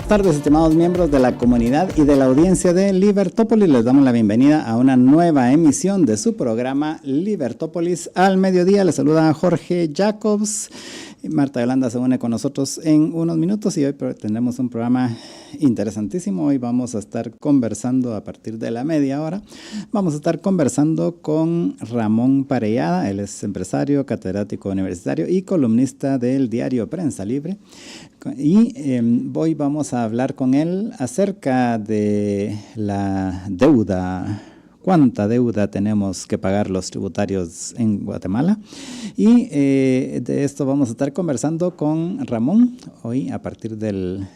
Buenas tardes, estimados miembros de la comunidad y de la audiencia de Libertópolis. Les damos la bienvenida a una nueva emisión de su programa Libertópolis al mediodía. Les saluda Jorge Jacobs. Marta Yolanda se une con nosotros en unos minutos y hoy tendremos un programa interesantísimo. Hoy vamos a estar conversando a partir de la media hora. Vamos a estar conversando con Ramón Parellada. Él es empresario, catedrático universitario y columnista del diario Prensa Libre. Y hoy vamos a hablar con él acerca de la deuda. ¿Cuánta deuda tenemos que pagar los tributarios en Guatemala? Y de esto vamos a estar conversando con Ramón hoy a partir del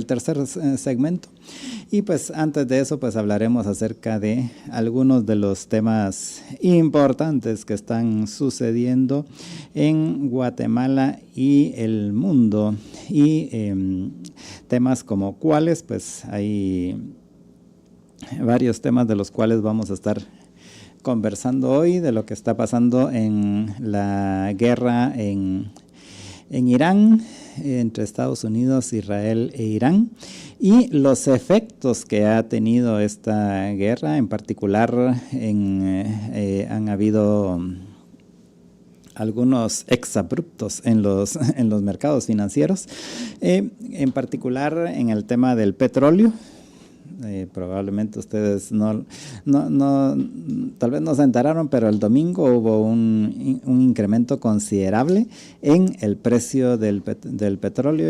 tercer segmento. Y pues antes de eso pues hablaremos acerca de algunos de los temas importantes que están sucediendo en Guatemala y el mundo. Y temas como cuáles, pues hay varios temas de los cuales vamos a estar conversando hoy, de lo que está pasando en la guerra en Irán, entre Estados Unidos, Israel e Irán, y los efectos que ha tenido esta guerra. En particular, han habido algunos exabruptos en los mercados financieros, en particular en el tema del petróleo. Probablemente ustedes tal vez no se enteraron, pero el domingo hubo un incremento considerable en el precio del petróleo.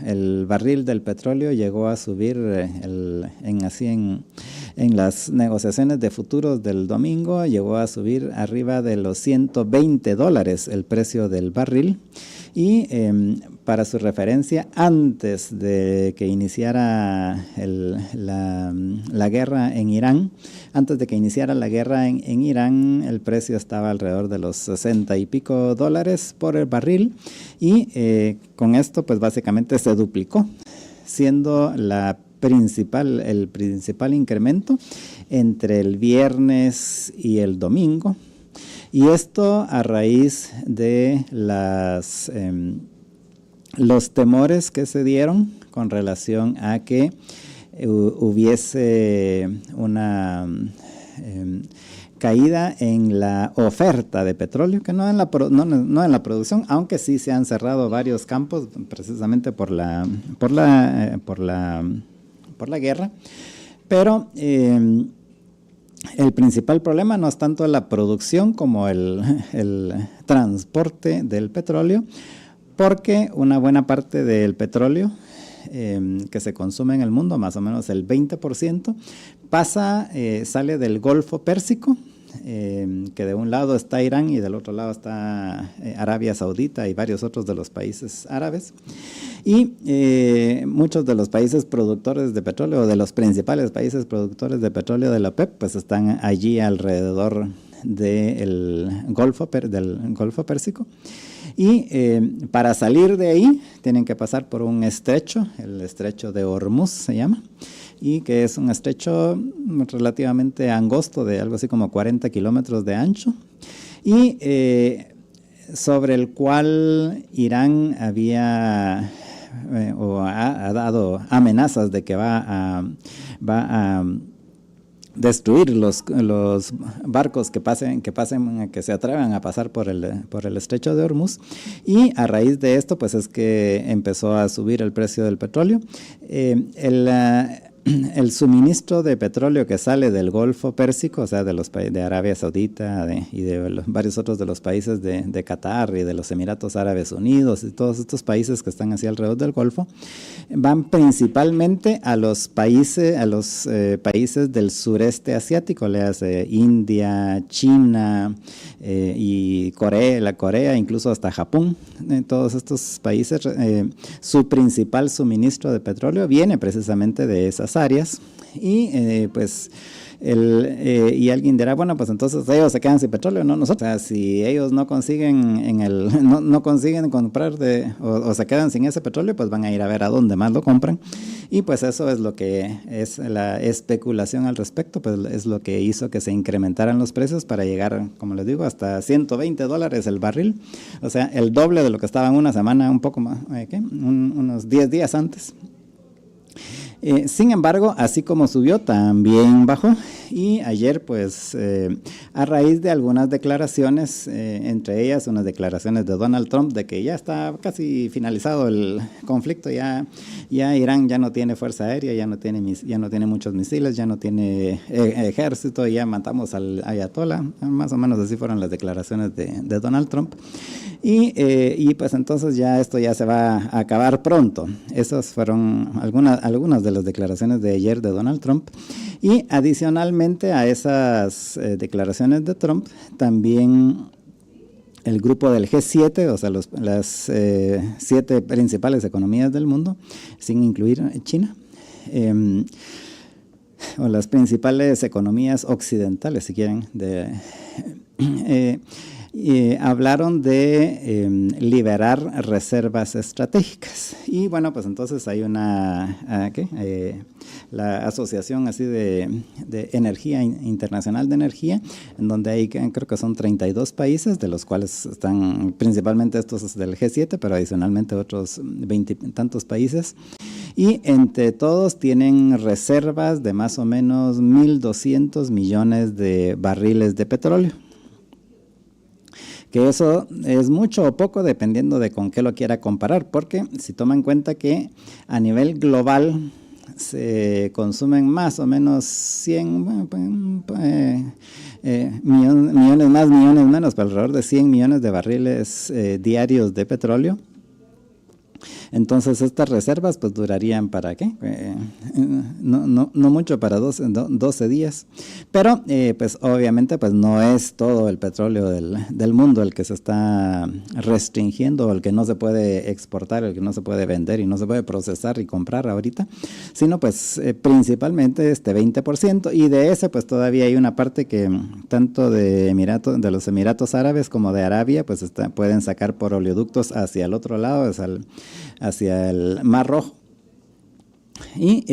El barril del petróleo llegó a subir en las negociaciones de futuros del domingo, llegó a subir arriba de los $120 el precio del barril. Y para su referencia, antes de que iniciara la guerra en Irán, Irán, el precio estaba alrededor de los $60 y pico por el barril, y con esto pues básicamente se duplicó, siendo el principal incremento entre el viernes y el domingo. Y esto a raíz de los temores que se dieron con relación a que hubiese una caída en la oferta de petróleo, que no en la producción, aunque sí se han cerrado varios campos precisamente por la guerra. Pero el principal problema no es tanto la producción como el transporte del petróleo, porque una buena parte del petróleo que se consume en el mundo, más o menos el 20%, sale del Golfo Pérsico, que de un lado está Irán y del otro lado está Arabia Saudita y varios otros de los países árabes. Y muchos de los países productores de petróleo, de los principales países productores de petróleo de la OPEP, pues están allí alrededor del Golfo Pérsico. Y para salir de ahí tienen que pasar por un estrecho, el estrecho de Hormuz se llama, y que es un estrecho relativamente angosto, de algo así como 40 kilómetros de ancho, y sobre el cual Irán ha dado amenazas de que va a destruir los barcos que se atrevan a pasar por el estrecho de Hormuz. Y a raíz de esto pues es que empezó a subir el precio del petróleo. El suministro de petróleo que sale del Golfo Pérsico, o sea, de Arabia Saudita y de varios otros de los países de Qatar y de los Emiratos Árabes Unidos y todos estos países que están así alrededor del Golfo, van principalmente a los países del sureste asiático, le hace India, China y Corea, incluso hasta Japón. Todos estos países, su principal suministro de petróleo viene precisamente de esas áreas, Y pues y alguien dirá, bueno, pues entonces ellos se quedan sin petróleo, no nosotros. O sea, si ellos no consiguen no consiguen comprar o se quedan sin ese petróleo, pues van a ir a ver a dónde más lo compran. Y pues eso es lo que es la especulación al respecto, pues es lo que hizo que se incrementaran los precios para llegar, como les digo, hasta $120 el barril. O sea, el doble de lo que estaba en una semana, un poco más, unos 10 días antes. Sin embargo, así como subió, también bajó. Y ayer, pues, a raíz de algunas declaraciones, entre ellas unas declaraciones de Donald Trump de que ya está casi finalizado el conflicto, ya Irán ya no tiene fuerza aérea, ya no tiene muchos misiles, ya no tiene ejército, ya matamos al ayatollah, más o menos así fueron las declaraciones de Donald Trump. Y pues entonces ya esto ya se va a acabar pronto. Esas fueron algunas de las declaraciones de ayer de Donald Trump. Y adicionalmente a esas declaraciones de Trump, también el grupo del G7, o sea, las 7 principales economías del mundo, sin incluir China, o las principales economías occidentales, si quieren, hablaron de liberar reservas estratégicas. Y bueno, pues entonces hay la Asociación así de Energía Internacional de Energía, en donde hay, creo que son 32 países, de los cuales están principalmente estos del G7, pero adicionalmente otros 20 y tantos países. Y entre todos tienen reservas de más o menos 1.200 millones de barriles de petróleo. Que eso es mucho o poco dependiendo de con qué lo quiera comparar, porque si toma en cuenta que a nivel global se consumen más o menos 100 millones más, millones menos, pero alrededor de 100 millones de barriles diarios de petróleo. Entonces estas reservas pues durarían para ¿qué? No mucho, para 12 días. Pero pues obviamente pues no es todo el petróleo del mundo el que se está restringiendo, o el que no se puede exportar, el que no se puede vender y no se puede procesar y comprar ahorita, sino pues principalmente este 20%, y de ese pues todavía hay una parte que tanto de los Emiratos Árabes como de Arabia pues pueden sacar por oleoductos hacia el otro lado, hacia el Mar Rojo. Y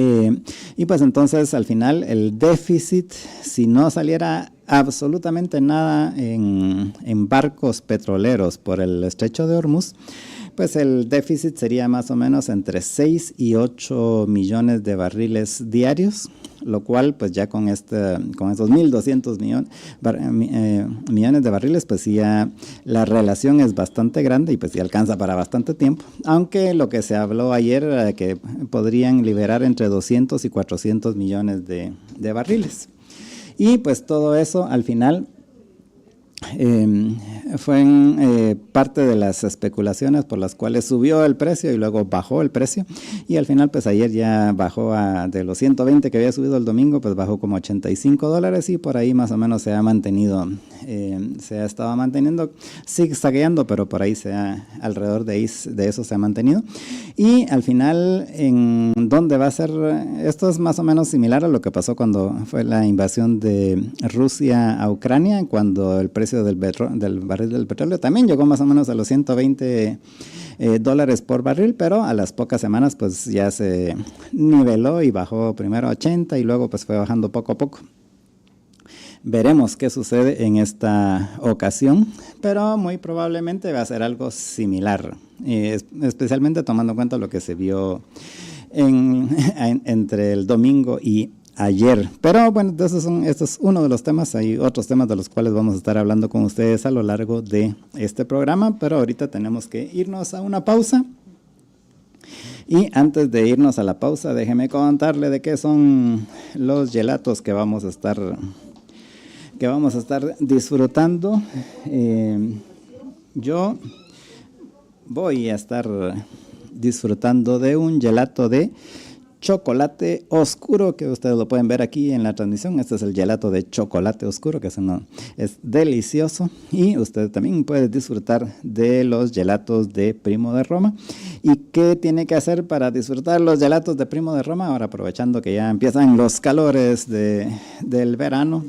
pues entonces al final el déficit, si no saliera absolutamente nada en barcos petroleros por el estrecho de Hormuz, pues el déficit sería más o menos entre 6 y 8 millones de barriles diarios, lo cual pues ya con esos 1.200 millones de barriles, pues ya la relación es bastante grande y pues ya alcanza para bastante tiempo, aunque lo que se habló ayer era que podrían liberar entre 200 y 400 millones de barriles. Y pues todo eso al final fue parte de las especulaciones por las cuales subió el precio y luego bajó el precio, y al final pues ayer ya bajó de los 120 que había subido el domingo, pues bajó como $85, y por ahí más o menos se ha mantenido, se ha estado manteniendo, zigzagueando, pero por ahí alrededor de eso se ha mantenido. Y al final, ¿en dónde va a ser? Esto es más o menos similar a lo que pasó cuando fue la invasión de Rusia a Ucrania, cuando el precio del barril del petróleo también llegó más o menos a los 120 dólares por barril, pero a las pocas semanas pues ya se niveló y bajó primero a 80 y luego pues fue bajando poco a poco. Veremos qué sucede en esta ocasión, pero muy probablemente va a ser algo similar, especialmente tomando en cuenta lo que se vio entre el domingo y ayer. Pero bueno, esto es uno de los temas. Hay otros temas de los cuales vamos a estar hablando con ustedes a lo largo de este programa, pero ahorita tenemos que irnos a una pausa. Y antes de irnos a la pausa, déjeme contarle de qué son los gelatos que vamos a estar disfrutando. Yo voy a estar disfrutando de un gelato de chocolate oscuro, que ustedes lo pueden ver aquí en la transmisión. Este es el gelato de chocolate oscuro, que es delicioso. Y usted también puede disfrutar de los gelatos de Primo de Roma. ¿Y qué tiene que hacer para disfrutar los gelatos de Primo de Roma? Ahora, aprovechando que ya empiezan los calores del verano,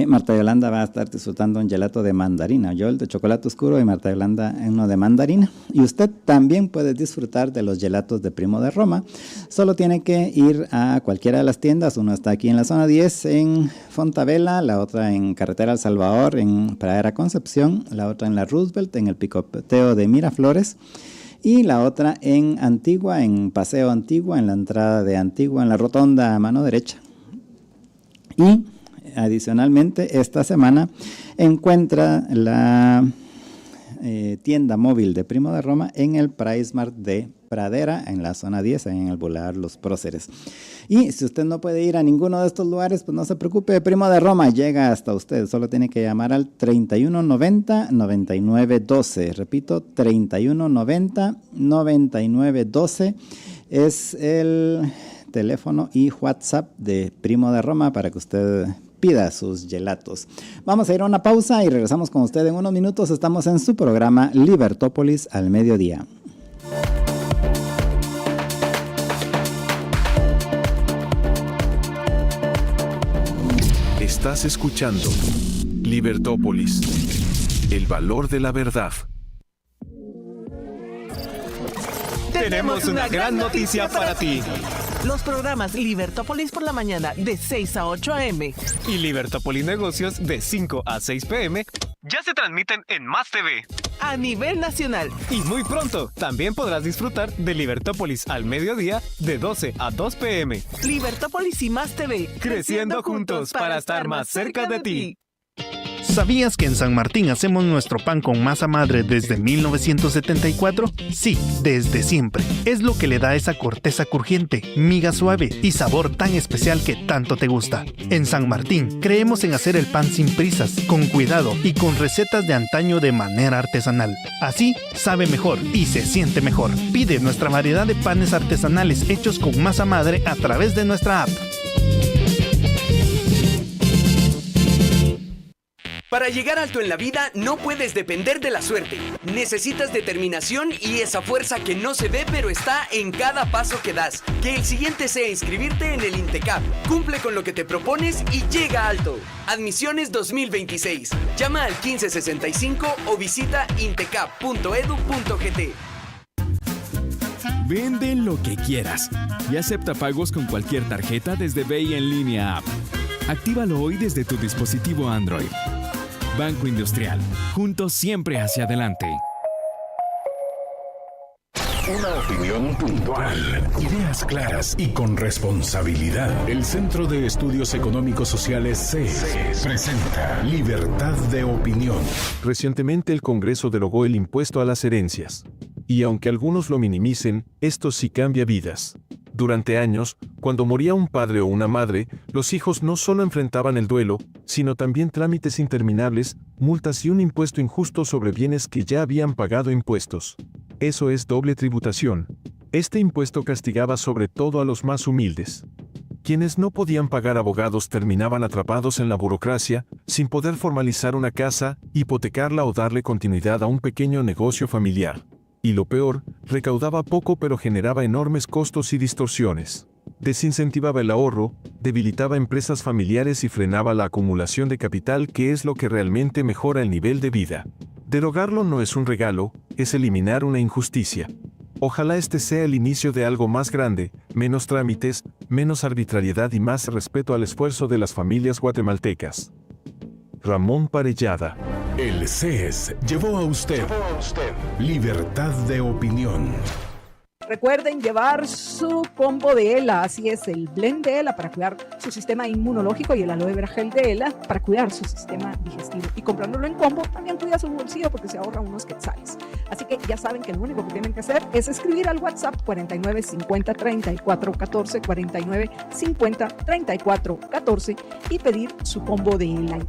Marta Yolanda va a estar disfrutando un gelato de mandarina. Yo el de chocolate oscuro y Marta Yolanda uno de mandarina. Y usted también puede disfrutar de los gelatos de Primo de Roma. Solo tiene que ir a cualquiera de las tiendas. Uno está aquí en la zona 10 en Fontavela, la otra en Carretera El Salvador en Pradera Concepción, la otra en la Roosevelt en el Picoteo de Miraflores y la otra en Antigua, en Paseo Antigua, en la entrada de Antigua, en la rotonda a mano derecha. Y adicionalmente, esta semana encuentra la tienda móvil de Primo de Roma en el PriceMart de Pradera, en la zona 10, en el Boulevard Los Próceres. Y si usted no puede ir a ninguno de estos lugares, pues no se preocupe, Primo de Roma llega hasta usted. Solo tiene que llamar al 3190-9912. Repito, 3190-9912 es el teléfono y WhatsApp de Primo de Roma para que usted pida sus gelatos. Vamos a ir a una pausa y regresamos con usted en unos minutos. Estamos en su programa Libertópolis al mediodía. Estás escuchando Libertópolis, el valor de la verdad. Tenemos una gran noticia para ti. Los programas Libertópolis por la mañana de 6 a 8 a.m. y Libertópolis Negocios de 5 a 6 p.m. ya se transmiten en Más TV. A nivel nacional. Y muy pronto también podrás disfrutar de Libertópolis al mediodía de 12 a 2 p.m. Libertópolis y Más TV. Creciendo juntos para estar más cerca de ti. ¿Sabías que en San Martín hacemos nuestro pan con masa madre desde 1974? Sí, desde siempre. Es lo que le da esa corteza crujiente, miga suave y sabor tan especial que tanto te gusta. En San Martín creemos en hacer el pan sin prisas, con cuidado y con recetas de antaño de manera artesanal. Así sabe mejor y se siente mejor. Pide nuestra variedad de panes artesanales hechos con masa madre a través de nuestra app. Para llegar alto en la vida no puedes depender de la suerte. Necesitas determinación y esa fuerza que no se ve pero está en cada paso que das. Que el siguiente sea inscribirte en el INTECAP. Cumple con lo que te propones y llega alto. Admisiones 2026. Llama al 1565 o visita intecap.edu.gt. Vende lo que quieras y acepta pagos con cualquier tarjeta desde BI en línea app. Actívalo hoy desde tu dispositivo Android. Banco Industrial, juntos siempre hacia adelante. Una opinión puntual, ideas claras y con responsabilidad. El Centro de Estudios Económicos Sociales CES presenta Libertad de Opinión. Recientemente el Congreso derogó el impuesto a las herencias. Y aunque algunos lo minimicen, esto sí cambia vidas. Durante años, cuando moría un padre o una madre, los hijos no solo enfrentaban el duelo, sino también trámites interminables, multas y un impuesto injusto sobre bienes que ya habían pagado impuestos. Eso es doble tributación. Este impuesto castigaba sobre todo a los más humildes. Quienes no podían pagar abogados terminaban atrapados en la burocracia, sin poder formalizar una casa, hipotecarla o darle continuidad a un pequeño negocio familiar. Y lo peor, recaudaba poco pero generaba enormes costos y distorsiones. Desincentivaba el ahorro, debilitaba empresas familiares y frenaba la acumulación de capital, que es lo que realmente mejora el nivel de vida. Derogarlo no es un regalo, es eliminar una injusticia. Ojalá este sea el inicio de algo más grande, menos trámites, menos arbitrariedad y más respeto al esfuerzo de las familias guatemaltecas. Ramón Parellada. El CES llevó a usted Libertad de Opinión. Recuerden llevar su combo de ELA, así es, el blend de ELA para cuidar su sistema inmunológico y el aloe vera gel de ELA para cuidar su sistema digestivo. Y comprándolo en combo también cuida su bolsillo porque se ahorra unos quetzales. Así que ya saben que lo único que tienen que hacer es escribir al WhatsApp 49 50 34 14, 49 50 34 14 y pedir su combo de ELA.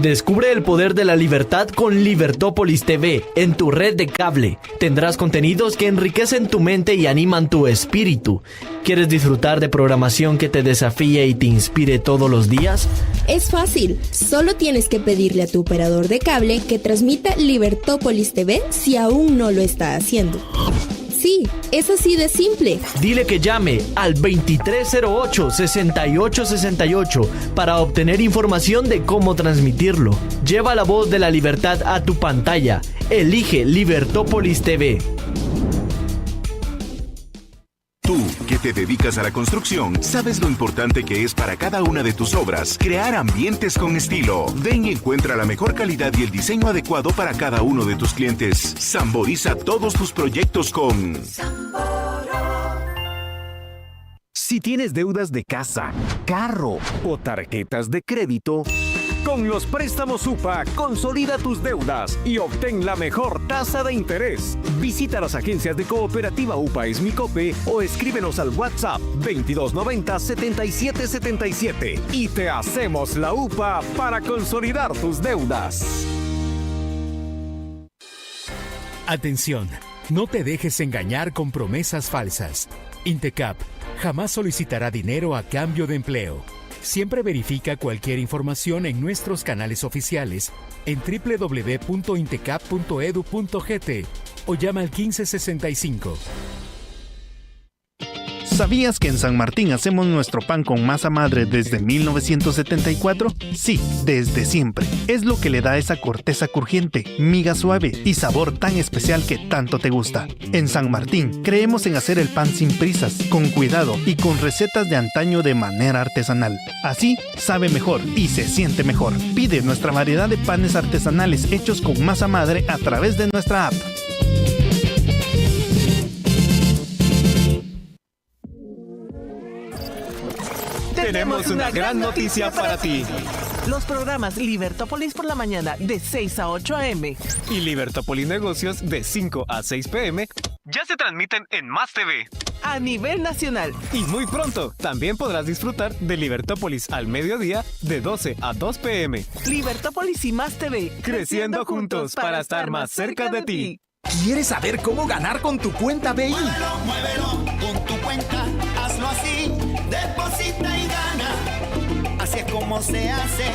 Descubre el poder de la libertad con Libertópolis TV en tu red de cable. Tendrás contenidos que enriquecen tu mente y animan tu espíritu. ¿Quieres disfrutar de programación que te desafíe y te inspire todos los días? Es fácil, solo tienes que pedirle a tu operador de cable que transmita Libertópolis TV si aún no lo está haciendo. Sí, es así de simple. Dile que llame al 2308-6868 para obtener información de cómo transmitirlo. Lleva la voz de la libertad a tu pantalla. Elige Libertópolis TV. Tú, que te dedicas a la construcción, sabes lo importante que es para cada una de tus obras crear ambientes con estilo. Ven y encuentra la mejor calidad y el diseño adecuado para cada uno de tus clientes. Samboriza todos tus proyectos con Si tienes deudas de casa, carro o tarjetas de crédito, con los préstamos UPA, consolida tus deudas y obtén la mejor tasa de interés. Visita las agencias de Cooperativa UPA Esmicope o escríbenos al WhatsApp 2290-7777 y te hacemos la UPA para consolidar tus deudas. Atención, no te dejes engañar con promesas falsas. Intecap jamás solicitará dinero a cambio de empleo. Siempre verifica cualquier información en nuestros canales oficiales en www.intecap.edu.gt o llama al 1565. ¿Sabías que en San Martín hacemos nuestro pan con masa madre desde 1974? Sí, desde siempre. Es lo que le da esa corteza crujiente, miga suave y sabor tan especial que tanto te gusta. En San Martín creemos en hacer el pan sin prisas, con cuidado y con recetas de antaño de manera artesanal. Así sabe mejor y se siente mejor. Pide nuestra variedad de panes artesanales hechos con masa madre a través de nuestra app. Tenemos una gran noticia para ti. Los programas Libertópolis por la mañana de 6 a 8 a.m. y Libertópolis Negocios de 5 a 6 p.m. ya se transmiten en Más TV a nivel nacional. Y muy pronto también podrás disfrutar de Libertópolis al mediodía de 12 a 2 p.m. Libertópolis y Más TV, creciendo juntos para estar más cerca de ti. ¿Quieres saber cómo ganar con tu cuenta BI? Muévelo con tu cuenta, hazlo así, deposita y gana. Así es como se hace.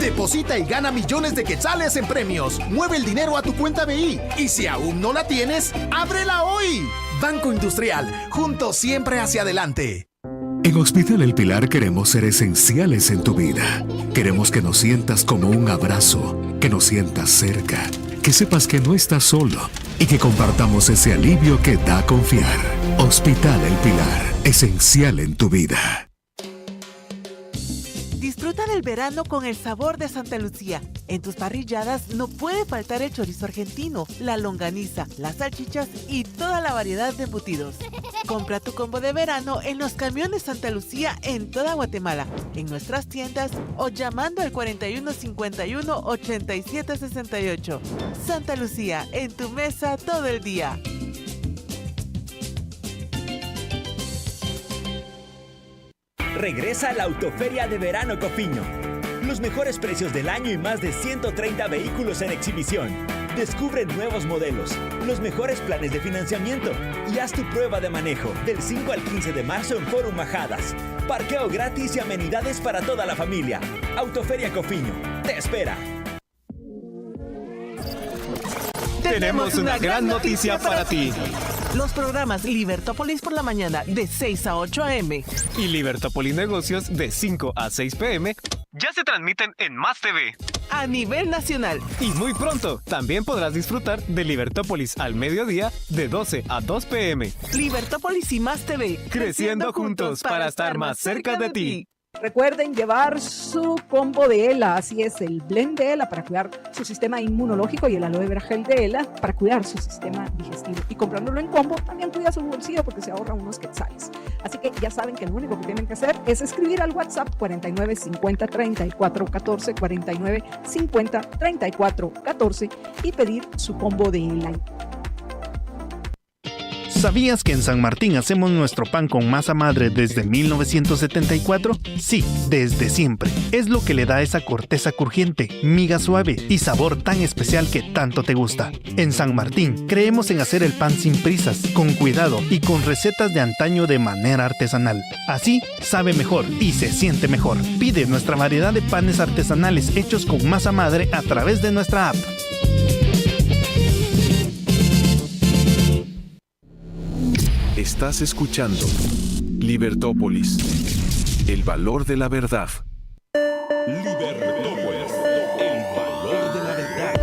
Deposita y gana millones de quetzales en premios. Mueve el dinero a tu cuenta BI. Y si aún no la tienes, ábrela hoy. Banco Industrial, juntos siempre hacia adelante. En Hospital El Pilar queremos ser esenciales en tu vida. Queremos que nos sientas como un abrazo, que nos sientas cerca, que sepas que no estás solo y que compartamos ese alivio que da confiar. Hospital El Pilar, esencial en tu vida. Disfruta del verano con el sabor de Santa Lucía. En tus parrilladas no puede faltar el chorizo argentino, la longaniza, las salchichas y toda la variedad de embutidos. Compra tu combo de verano en los camiones Santa Lucía en toda Guatemala, en nuestras tiendas o llamando al 4151-8768. Santa Lucía, en tu mesa todo el día. Regresa a la Autoferia de Verano Cofiño. Los mejores precios del año y más de 130 vehículos en exhibición. Descubre nuevos modelos, los mejores planes de financiamiento y haz tu prueba de manejo del 5 al 15 de marzo en Fórum Majadas. Parqueo gratis y amenidades para toda la familia. Autoferia Cofiño te espera. Tenemos una gran noticia para ti. Los programas Libertópolis por la mañana de 6 a 8 a.m. y Libertópolis Negocios de 5 a 6 p.m. ya se transmiten en Más TV a nivel nacional. Y muy pronto también podrás disfrutar de Libertópolis al mediodía de 12 a 2 p.m. Libertópolis y Más TV, creciendo juntos para estar más cerca de ti. Recuerden llevar su combo de ELA, así es, el blend de ELA para cuidar su sistema inmunológico y el aloe vera gel de ELA para cuidar su sistema digestivo. Y comprándolo en combo también cuida su bolsillo porque se ahorra unos quetzales. Así que ya saben que lo único que tienen que hacer es escribir al WhatsApp 49 50 34 14, 49 50 34 14 y pedir su combo de ELA. ¿Sabías que en San Martín hacemos nuestro pan con masa madre desde 1974? Sí, desde siempre. Es lo que le da esa corteza crujiente, miga suave y sabor tan especial que tanto te gusta. En San Martín creemos en hacer el pan sin prisas, con cuidado y con recetas de antaño de manera artesanal. Así sabe mejor y se siente mejor. Pide nuestra variedad de panes artesanales hechos con masa madre a través de nuestra app. Estás escuchando Libertópolis, el valor de la verdad. Libertópolis, el valor de la verdad.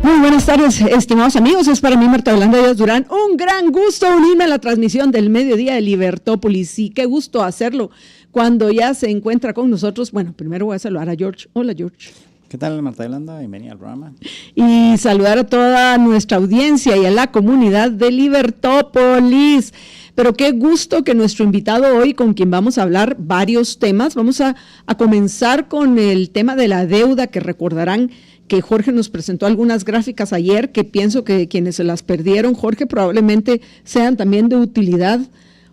Muy buenas tardes, estimados amigos. Es para mí, Marta Yolanda Díaz Durán, un gran gusto unirme a la transmisión del mediodía de Libertópolis. Y qué gusto hacerlo cuando ya se encuentra con nosotros. Bueno, primero voy a saludar a George. Hola, George. ¿Qué tal, Marta Yolanda? Bienvenida al programa. Y saludar a toda nuestra audiencia y a la comunidad de Libertópolis. Pero qué gusto que nuestro invitado hoy, con quien vamos a hablar varios temas, vamos a comenzar con el tema de la deuda, que recordarán que Jorge nos presentó algunas gráficas ayer, que pienso que quienes se las perdieron, Jorge, probablemente sean también de utilidad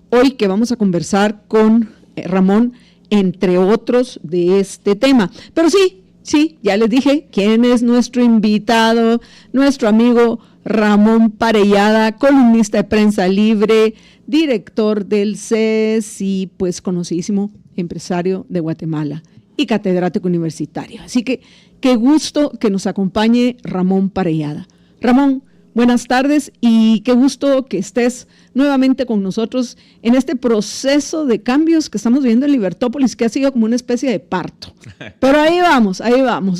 hoy, que vamos a conversar con Ramón, entre otros, de este tema. Pero sí, ya les dije quién es nuestro invitado, nuestro amigo Ramón Parellada, columnista de Prensa Libre, director del CES y pues conocidísimo empresario de Guatemala y catedrático universitario. Así que qué gusto que nos acompañe Ramón Parellada. Ramón, buenas tardes y qué gusto que estés nuevamente con nosotros en este proceso de cambios que estamos viviendo en Libertópolis, que ha sido como una especie de parto. Pero ahí vamos.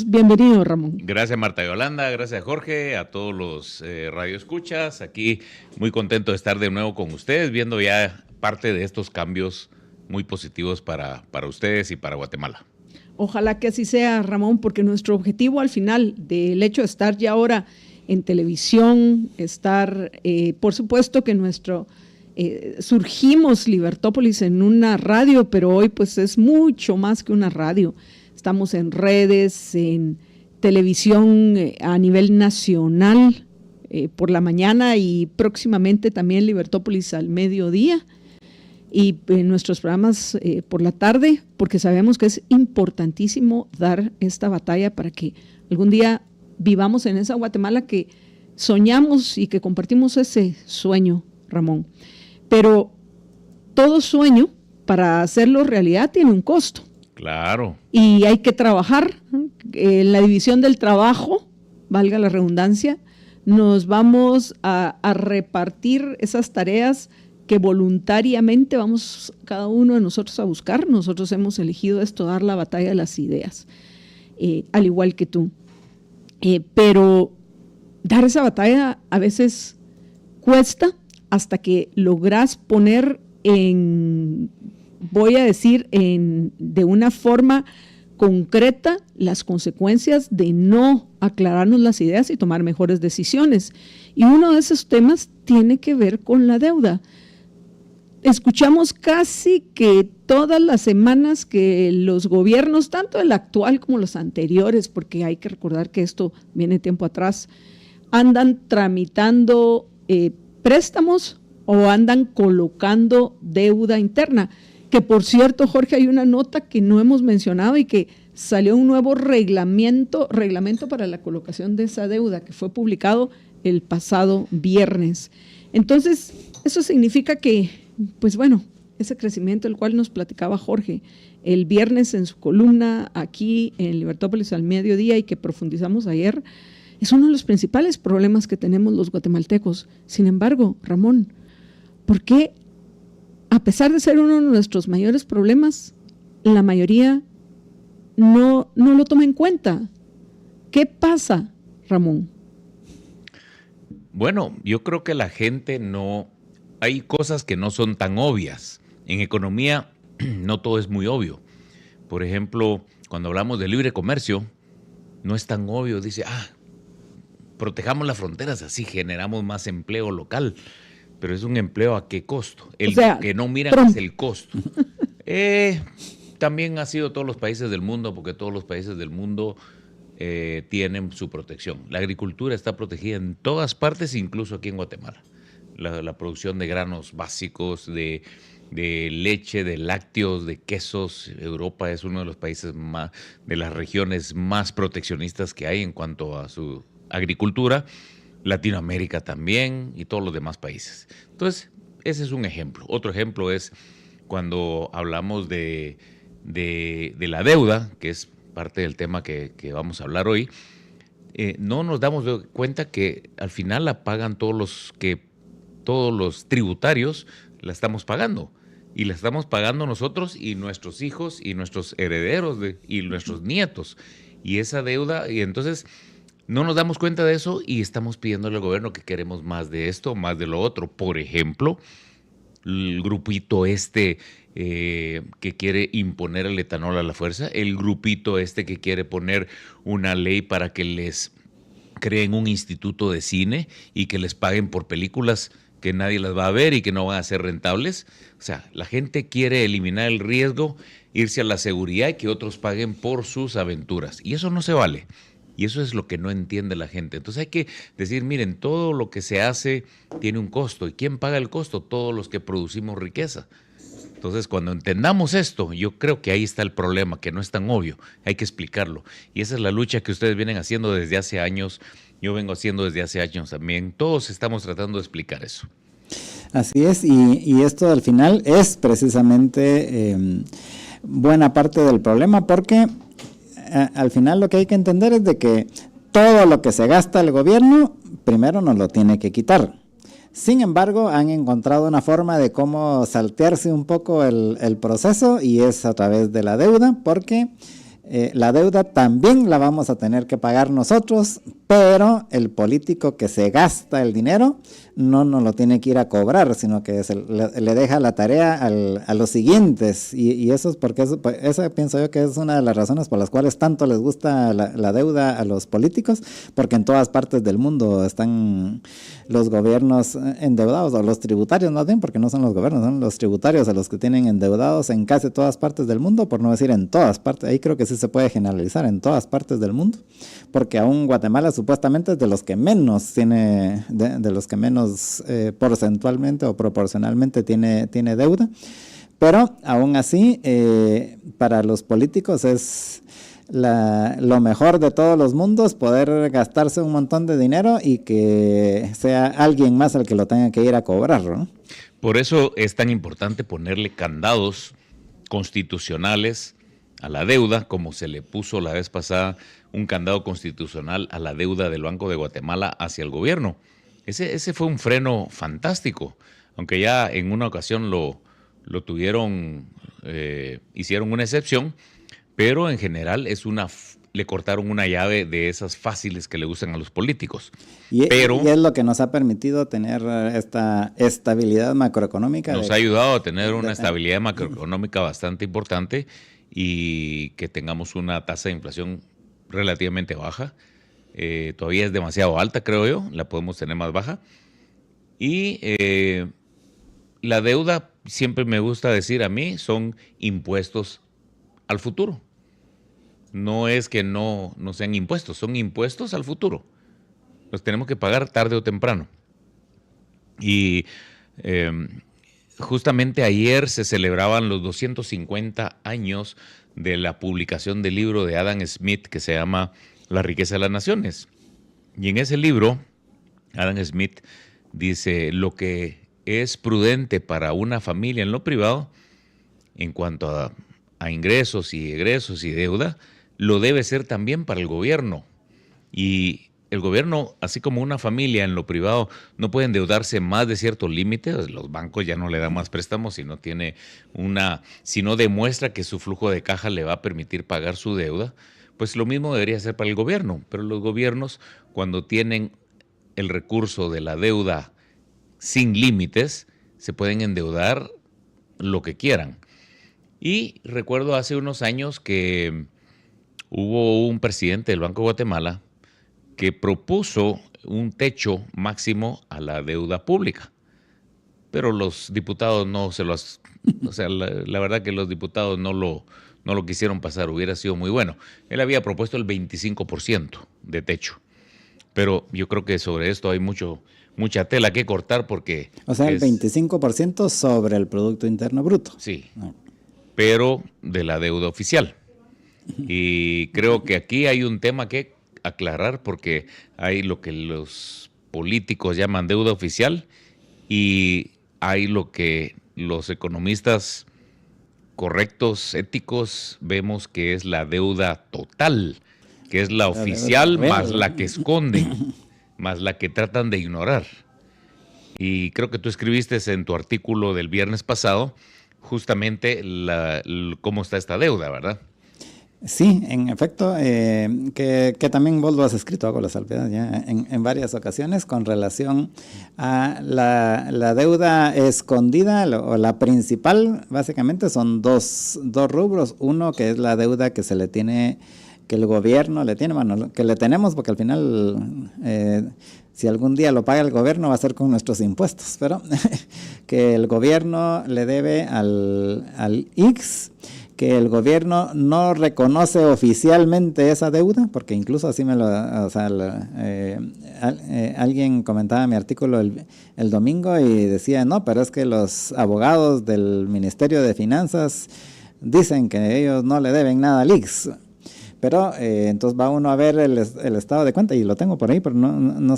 Bienvenido, Ramón. Gracias, Marta Yolanda, gracias, Jorge, a todos los radioescuchas. Aquí muy contento de estar de nuevo con ustedes, viendo ya parte de estos cambios muy positivos para ustedes y para Guatemala. Ojalá que así sea, Ramón, porque nuestro objetivo al final del hecho de estar ya ahora en televisión, por supuesto que surgimos Libertópolis en una radio, pero hoy pues es mucho más que una radio. Estamos en redes, en televisión a nivel nacional por la mañana y próximamente también Libertópolis al mediodía. Y en nuestros programas por la tarde, porque sabemos que es importantísimo dar esta batalla para que algún día vivamos en esa Guatemala que soñamos y que compartimos ese sueño, Ramón. Pero todo sueño, para hacerlo realidad, tiene un costo. Claro. Y hay que trabajar. En la división del trabajo, valga la redundancia, nos vamos a repartir esas tareas que voluntariamente vamos cada uno de nosotros a buscar. Nosotros hemos elegido esto, dar la batalla de las ideas, al igual que tú. Pero dar esa batalla a veces cuesta hasta que logras poner de una forma concreta las consecuencias de no aclararnos las ideas y tomar mejores decisiones. Y uno de esos temas tiene que ver con la deuda. Escuchamos casi que todas las semanas que los gobiernos, tanto el actual como los anteriores, porque hay que recordar que esto viene tiempo atrás, andan tramitando préstamos o andan colocando deuda interna. Que por cierto, Jorge, hay una nota que no hemos mencionado y que salió un nuevo reglamento para la colocación de esa deuda que fue publicado el pasado viernes. Entonces, eso significa que pues bueno, ese crecimiento del cual nos platicaba Jorge el viernes en su columna aquí en Libertópolis al mediodía y que profundizamos ayer, es uno de los principales problemas que tenemos los guatemaltecos. Sin embargo, Ramón, ¿por qué, a pesar de ser uno de nuestros mayores problemas, la mayoría no lo toma en cuenta. ¿Qué pasa, Ramón? Bueno, yo creo que la gente no... Hay cosas que no son tan obvias. En economía no todo es muy obvio. Por ejemplo, cuando hablamos de libre comercio, no es tan obvio. Dice, protejamos las fronteras, así generamos más empleo local. Pero es un empleo ¿a qué costo? El que no miran es el costo. También ha sido todos los países del mundo, porque todos los países del mundo tienen su protección. La agricultura está protegida en todas partes, incluso aquí en Guatemala. La producción de granos básicos, de leche, de lácteos, de quesos. Europa es uno de los países más, de las regiones más proteccionistas que hay en cuanto a su agricultura. Latinoamérica también y todos los demás países. Entonces, ese es un ejemplo. Otro ejemplo es cuando hablamos de la deuda, que es parte del tema que vamos a hablar hoy. No nos damos cuenta que al final la pagan todos los tributarios, la estamos pagando. Y la estamos pagando nosotros y nuestros hijos y nuestros herederos y nuestros nietos. Y esa deuda, y entonces no nos damos cuenta de eso y estamos pidiéndole al gobierno que queremos más de esto, más de lo otro. Por ejemplo, el grupito que quiere imponer el etanol a la fuerza, el grupito que quiere poner una ley para que les creen un instituto de cine y que les paguen por películas que nadie las va a ver y que no van a ser rentables. O sea, la gente quiere eliminar el riesgo, irse a la seguridad y que otros paguen por sus aventuras. Y eso no se vale. Y eso es lo que no entiende la gente. Entonces hay que decir, miren, todo lo que se hace tiene un costo. ¿Y quién paga el costo? Todos los que producimos riqueza. Entonces, cuando entendamos esto, yo creo que ahí está el problema, que no es tan obvio. Hay que explicarlo. Y esa es la lucha que ustedes vienen haciendo desde hace años. Yo vengo haciendo desde hace años también. Todos estamos tratando de explicar eso. Así es, y esto al final es precisamente buena parte del problema, porque al final lo que hay que entender es de que todo lo que se gasta el gobierno, primero nos lo tiene que quitar. Sin embargo, han encontrado una forma de cómo saltearse un poco el proceso, y es a través de la deuda, porque la deuda también la vamos a tener que pagar nosotros, pero el político que se gasta el dinero no nos lo tiene que ir a cobrar, sino que le deja la tarea a los siguientes, y eso es porque eso pienso yo que es una de las razones por las cuales tanto les gusta la deuda a los políticos, porque en todas partes del mundo están los gobiernos endeudados, o los tributarios más bien, porque no son los gobiernos, son los tributarios a los que tienen endeudados en casi todas partes del mundo, por no decir en todas partes. Ahí creo que sí se puede generalizar, en todas partes del mundo, porque aún Guatemala supuestamente es de los que menos tiene, de los que menos porcentualmente o proporcionalmente tiene deuda, pero aún así para los políticos es lo mejor de todos los mundos poder gastarse un montón de dinero y que sea alguien más el que lo tenga que ir a cobrar, ¿no? Por eso es tan importante ponerle candados constitucionales a la deuda, como se le puso la vez pasada un candado constitucional a la deuda del Banco de Guatemala hacia el gobierno. Ese fue un freno fantástico, aunque ya en una ocasión lo tuvieron, hicieron una excepción, pero en general le cortaron una llave de esas fáciles que le gustan a los políticos. Y es lo que nos ha permitido tener esta estabilidad macroeconómica. Nos ha ayudado a tener una estabilidad macroeconómica bastante importante y que tengamos una tasa de inflación relativamente baja. Todavía es demasiado alta, creo yo, la podemos tener más baja. Y la deuda, siempre me gusta decir a mí, son impuestos al futuro. No es que no sean impuestos, son impuestos al futuro. Los tenemos que pagar tarde o temprano. Y justamente ayer se celebraban los 250 años de la publicación del libro de Adam Smith que se llama La riqueza de las naciones. Y en ese libro, Adam Smith dice lo que es prudente para una familia en lo privado, en cuanto a ingresos y egresos y deuda, lo debe ser también para el gobierno. Y el gobierno, así como una familia en lo privado, no puede endeudarse más de cierto límite. Los bancos ya no le dan más préstamos si no demuestra que su flujo de caja le va a permitir pagar su deuda. Pues lo mismo debería ser para el gobierno. Pero los gobiernos, cuando tienen el recurso de la deuda sin límites, se pueden endeudar lo que quieran. Y recuerdo hace unos años que hubo un presidente del Banco de Guatemala que propuso un techo máximo a la deuda pública. Pero los diputados no se los... O sea, la verdad que los diputados no lo quisieron pasar, hubiera sido muy bueno. Él había propuesto el 25% de techo. Pero yo creo que sobre esto hay mucha tela que cortar porque... O sea, el 25% sobre el Producto Interno Bruto. Sí, pero de la deuda oficial. Y creo que aquí hay un tema que aclarar porque hay lo que los políticos llaman deuda oficial y hay lo que los economistas correctos, éticos, vemos que es la deuda total, que es la oficial más la que esconden, más la que tratan de ignorar. Y creo que tú escribiste en tu artículo del viernes pasado justamente cómo está esta deuda, ¿verdad? Sí, en efecto, que también vos lo has escrito, hago la salvedad ya, en varias ocasiones con relación a la deuda escondida o la principal, básicamente son dos rubros. Uno que es la deuda que se le tiene, que el gobierno le tiene, bueno, que le tenemos porque al final, si algún día lo paga el gobierno va a ser con nuestros impuestos, pero que el gobierno le debe al IX, que el gobierno no reconoce oficialmente esa deuda, porque incluso así alguien comentaba mi artículo el domingo y decía, no, pero es que los abogados del Ministerio de Finanzas dicen que ellos no le deben nada al IX. Pero entonces va uno a ver el estado de cuenta, y lo tengo por ahí, pero no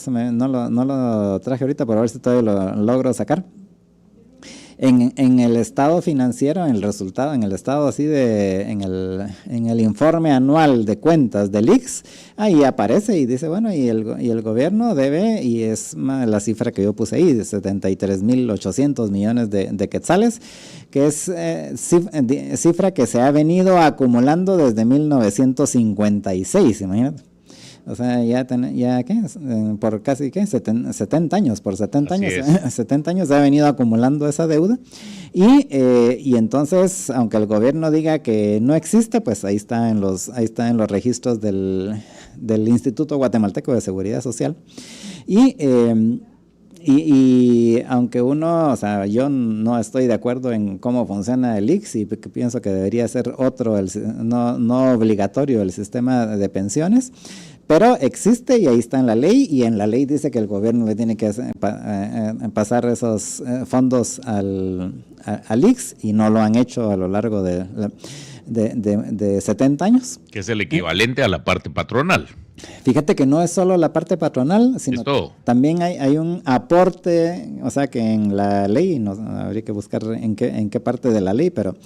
lo traje ahorita por ver si todavía lo logro sacar. En el estado financiero, en el resultado, en el estado así en el informe anual de cuentas del IX, ahí aparece y dice, bueno, y el gobierno debe, y es la cifra que yo puse ahí, de 73.800 millones de quetzales, que es cifra que se ha venido acumulando desde 1956, imagínate. O sea, ya ¿qué? Por casi, ¿qué? 70 años, por 70 años, 70 años se ha venido acumulando esa deuda. Y entonces, aunque el gobierno diga que no existe, pues ahí está en los registros del Instituto Guatemalteco de Seguridad Social. Y aunque uno, o sea, yo no estoy de acuerdo en cómo funciona el IX y pienso que debería ser otro, no obligatorio el sistema de pensiones, pero existe y ahí está en la ley, y en la ley dice que el gobierno le tiene que pasar esos fondos al IX, y no lo han hecho a lo largo de 70 años. Que es el equivalente a la parte patronal. Fíjate que no es solo la parte patronal, sino que también hay un aporte, o sea que en la ley, habría que buscar en qué parte de la ley, pero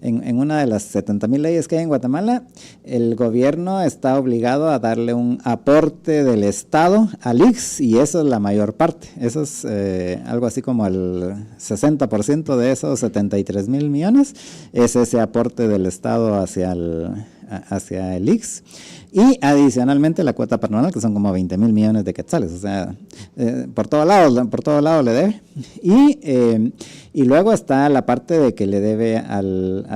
en una de las 70,000 leyes que hay en Guatemala, el gobierno está obligado a darle un aporte del Estado al IX, y eso es la mayor parte. Eso es algo así como el 60% de esos 73,000 millones, es ese aporte del Estado hacia el IX. Y adicionalmente la cuota patronal, que son como 20,000 millones de quetzales, o sea, por todo lado le debe. Y luego está la parte de que le debe al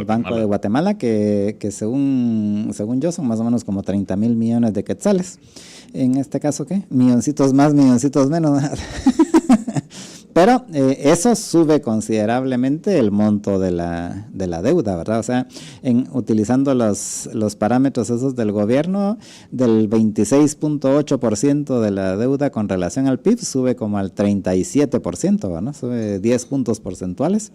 Banco de Guatemala, que según yo son más o menos como 30,000 millones de quetzales. En este caso, ¿qué? Milloncitos más, milloncitos menos. Pero eso sube considerablemente el monto de la deuda, ¿verdad? O sea, utilizando los parámetros esos del gobierno, del 26.8% de la deuda con relación al PIB sube como al 37%, ¿verdad? Sube 10 puntos porcentuales,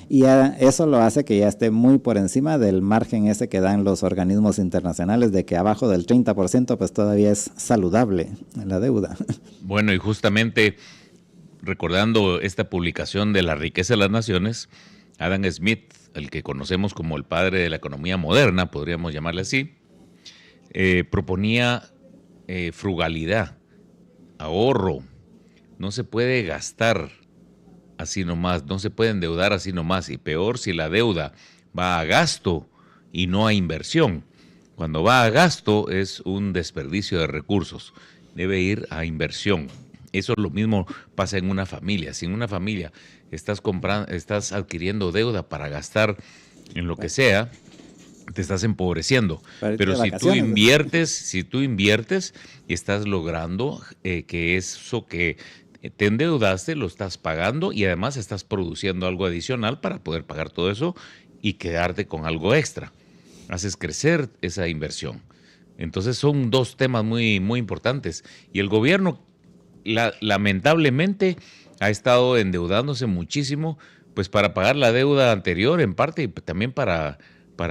y eso lo hace que ya esté muy por encima del margen ese que dan los organismos internacionales, de que abajo del 30% pues todavía es saludable la deuda. Bueno, y justamente recordando esta publicación de La riqueza de las naciones, Adam Smith, el que conocemos como el padre de la economía moderna, podríamos llamarle así, proponía frugalidad, ahorro. No se puede gastar así nomás, no se puede endeudar así nomás, y peor si la deuda va a gasto y no a inversión. Cuando va a gasto es un desperdicio de recursos, debe ir a inversión. Eso lo mismo pasa en una familia. Si en una familia estás adquiriendo deuda para gastar en lo que sea, te estás empobreciendo. Pero si tú inviertes y estás logrando que eso que te endeudaste lo estás pagando, y además estás produciendo algo adicional para poder pagar todo eso y quedarte con algo extra. Haces crecer esa inversión. Entonces son dos temas muy, muy importantes. Y el gobierno lamentablemente ha estado endeudándose muchísimo, pues para pagar la deuda anterior en parte, y también para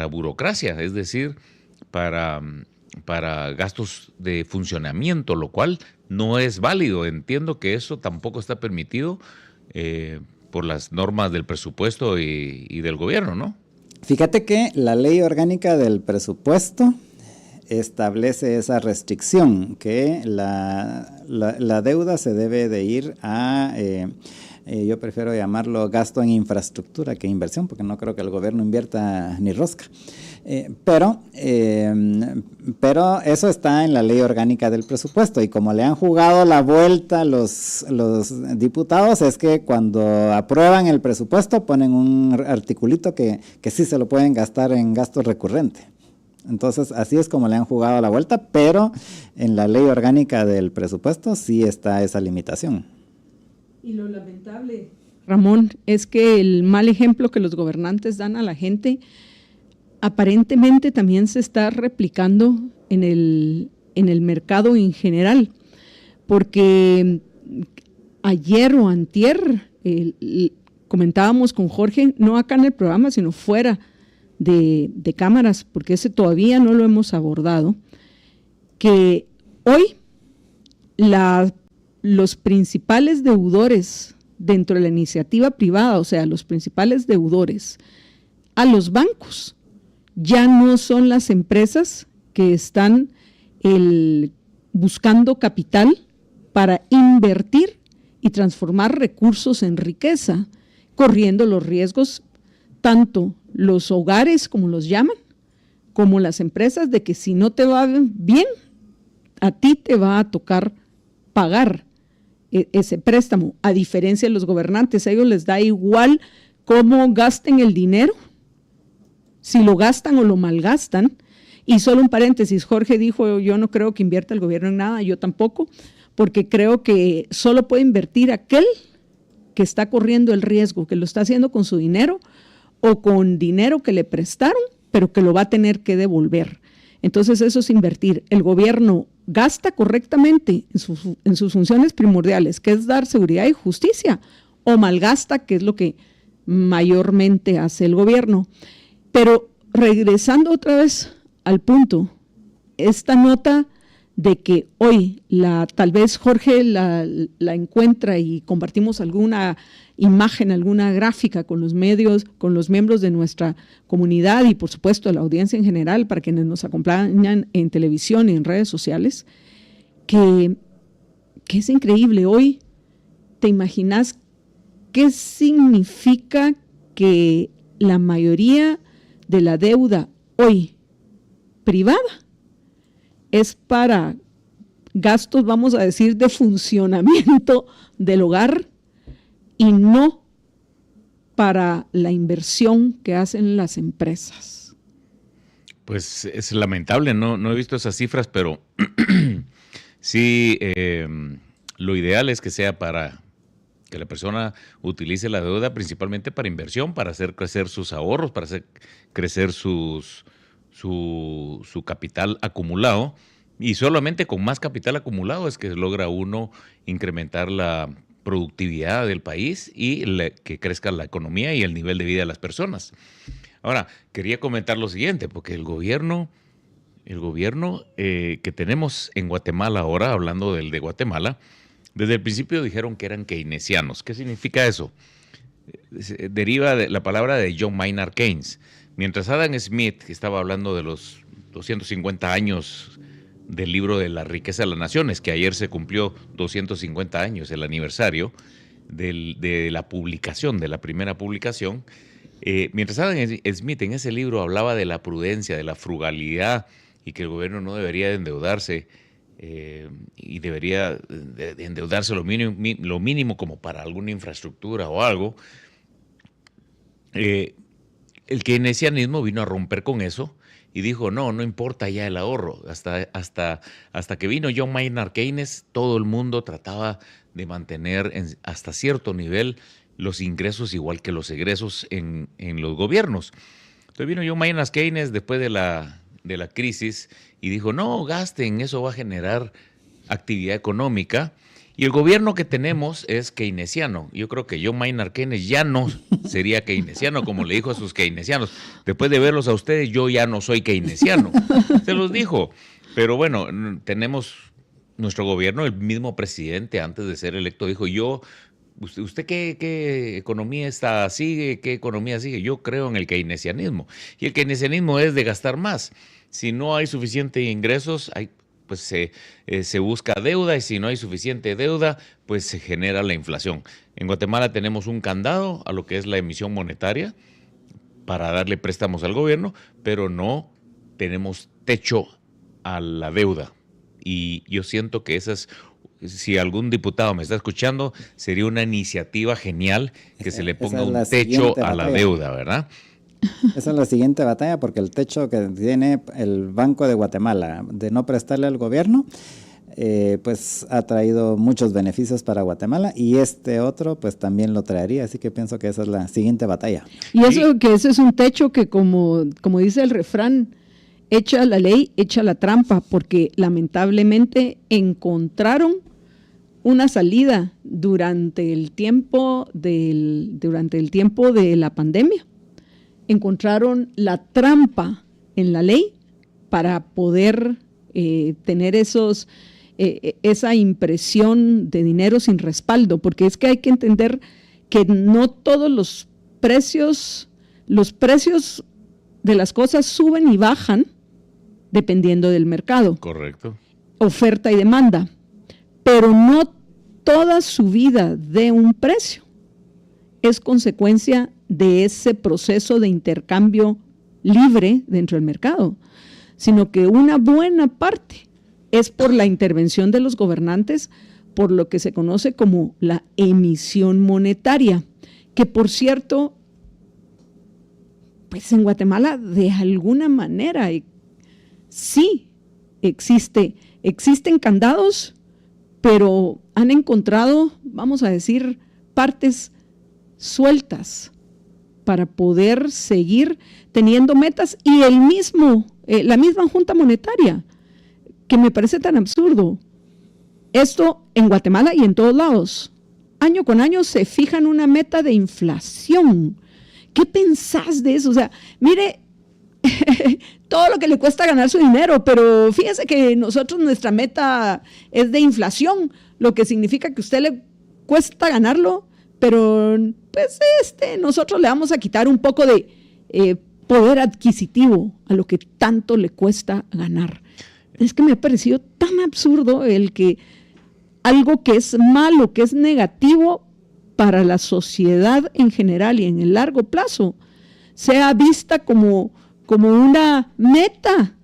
burocracia, es decir, para gastos de funcionamiento, lo cual no es válido. Entiendo que eso tampoco está permitido por las normas del presupuesto y del gobierno, ¿no? Fíjate que la ley orgánica del presupuesto establece esa restricción, que la deuda se debe de ir a, yo prefiero llamarlo gasto en infraestructura que inversión, porque no creo que el gobierno invierta ni rosca. Pero eso está en la ley orgánica del presupuesto, y como le han jugado la vuelta los diputados, es que cuando aprueban el presupuesto ponen un articulito que sí se lo pueden gastar en gasto recurrente. Entonces, así es como le han jugado la vuelta, pero en la ley orgánica del presupuesto sí está esa limitación. Y lo lamentable, Ramón, es que el mal ejemplo que los gobernantes dan a la gente aparentemente también se está replicando en el mercado en general, porque ayer o antier comentábamos con Jorge, no acá en el programa, sino fuera de cámaras, porque ese todavía no lo hemos abordado, que hoy los principales deudores dentro de la iniciativa privada, o sea, los principales deudores a los bancos, ya no son las empresas que están buscando capital para invertir y transformar recursos en riqueza, corriendo los riesgos tanto los hogares, como los llaman, como las empresas, de que si no te va bien, a ti te va a tocar pagar ese préstamo. A diferencia de los gobernantes, a ellos les da igual cómo gasten el dinero, si lo gastan o lo malgastan. Y solo un paréntesis, Jorge dijo, yo no creo que invierta el gobierno en nada, yo tampoco, porque creo que solo puede invertir aquel que está corriendo el riesgo, que lo está haciendo con su dinero o con dinero que le prestaron, pero que lo va a tener que devolver. Entonces eso es invertir. El gobierno gasta correctamente en sus funciones primordiales, que es dar seguridad y justicia, o malgasta, que es lo que mayormente hace el gobierno. Pero regresando otra vez al punto, esta nota de que hoy tal vez Jorge la encuentra y compartimos alguna imagen, alguna gráfica con los medios, con los miembros de nuestra comunidad y por supuesto la audiencia en general, para quienes nos acompañan en televisión y en redes sociales, que es increíble. Hoy te imaginas qué significa que la mayoría de la deuda hoy privada es para gastos, vamos a decir, de funcionamiento del hogar y no para la inversión que hacen las empresas. Pues es lamentable, no he visto esas cifras, pero sí, lo ideal es que sea para que la persona utilice la deuda principalmente para inversión, para hacer crecer sus ahorros, para hacer crecer su capital acumulado, y solamente con más capital acumulado es que logra uno incrementar la productividad del país y que crezca la economía y el nivel de vida de las personas. Ahora, quería comentar lo siguiente, porque el gobierno que tenemos en Guatemala ahora, hablando del de Guatemala, desde el principio dijeron que eran keynesianos. ¿Qué significa eso? Deriva de la palabra de John Maynard Keynes. Mientras Adam Smith, que estaba hablando de los 250 años del libro de La riqueza de las naciones, que ayer se cumplió 250 años, el aniversario de la publicación, de la primera publicación. Mientras Adam Smith en ese libro hablaba de la prudencia, de la frugalidad y que el gobierno no debería de endeudarse y debería de endeudarse lo mínimo como para alguna infraestructura o algo, el keynesianismo vino a romper con eso y dijo, no importa ya el ahorro. Hasta que vino John Maynard Keynes, todo el mundo trataba de mantener hasta cierto nivel los ingresos igual que los egresos en los gobiernos. Entonces vino John Maynard Keynes después de la crisis y dijo, no, gasten, eso va a generar actividad económica. Y el gobierno que tenemos es keynesiano. Yo creo que John Maynard Keynes ya no sería keynesiano, como le dijo a sus keynesianos. Después de verlos a ustedes, yo ya no soy keynesiano. Se los dijo. Pero bueno, tenemos nuestro gobierno, el mismo presidente antes de ser electo dijo, ¿usted qué economía sigue? ¿Qué economía sigue? Yo creo en el keynesianismo. Y el keynesianismo es de gastar más. Si no hay suficientes ingresos, pues se busca deuda, y si no hay suficiente deuda, pues se genera la inflación. En Guatemala tenemos un candado a lo que es la emisión monetaria para darle préstamos al gobierno, pero no tenemos techo a la deuda. Y yo siento que si algún diputado me está escuchando, sería una iniciativa genial que se le ponga un techo a la deuda, ¿verdad? Esa es la siguiente batalla, porque el techo que tiene el Banco de Guatemala de no prestarle al gobierno, pues ha traído muchos beneficios para Guatemala, y este otro pues también lo traería, así que pienso que esa es la siguiente batalla. Y eso, que ese es un techo que como dice el refrán, echa la ley, echa la trampa, porque lamentablemente encontraron una salida durante el tiempo de la pandemia. Encontraron la trampa en la ley para poder tener esa impresión de dinero sin respaldo, porque es que hay que entender que no todos los precios de las cosas suben y bajan dependiendo del mercado. Correcto. Oferta y demanda, pero no toda subida de un precio es consecuencia de ese proceso de intercambio libre dentro del mercado, sino que una buena parte es por la intervención de los gobernantes, por lo que se conoce como la emisión monetaria, que por cierto, pues en Guatemala de alguna manera sí existen candados, pero han encontrado, vamos a decir, partes sueltas para poder seguir teniendo metas, y la misma Junta Monetaria, que me parece tan absurdo. Esto en Guatemala y en todos lados, año con año se fijan una meta de inflación. ¿Qué pensás de eso? O sea, mire, todo lo que le cuesta ganar su dinero, pero fíjese que nuestra meta es de inflación, lo que significa que a usted le cuesta ganarlo, pero pues nosotros le vamos a quitar un poco de poder adquisitivo a lo que tanto le cuesta ganar. Es que me ha parecido tan absurdo el que algo que es malo, que es negativo para la sociedad en general y en el largo plazo, sea vista como una meta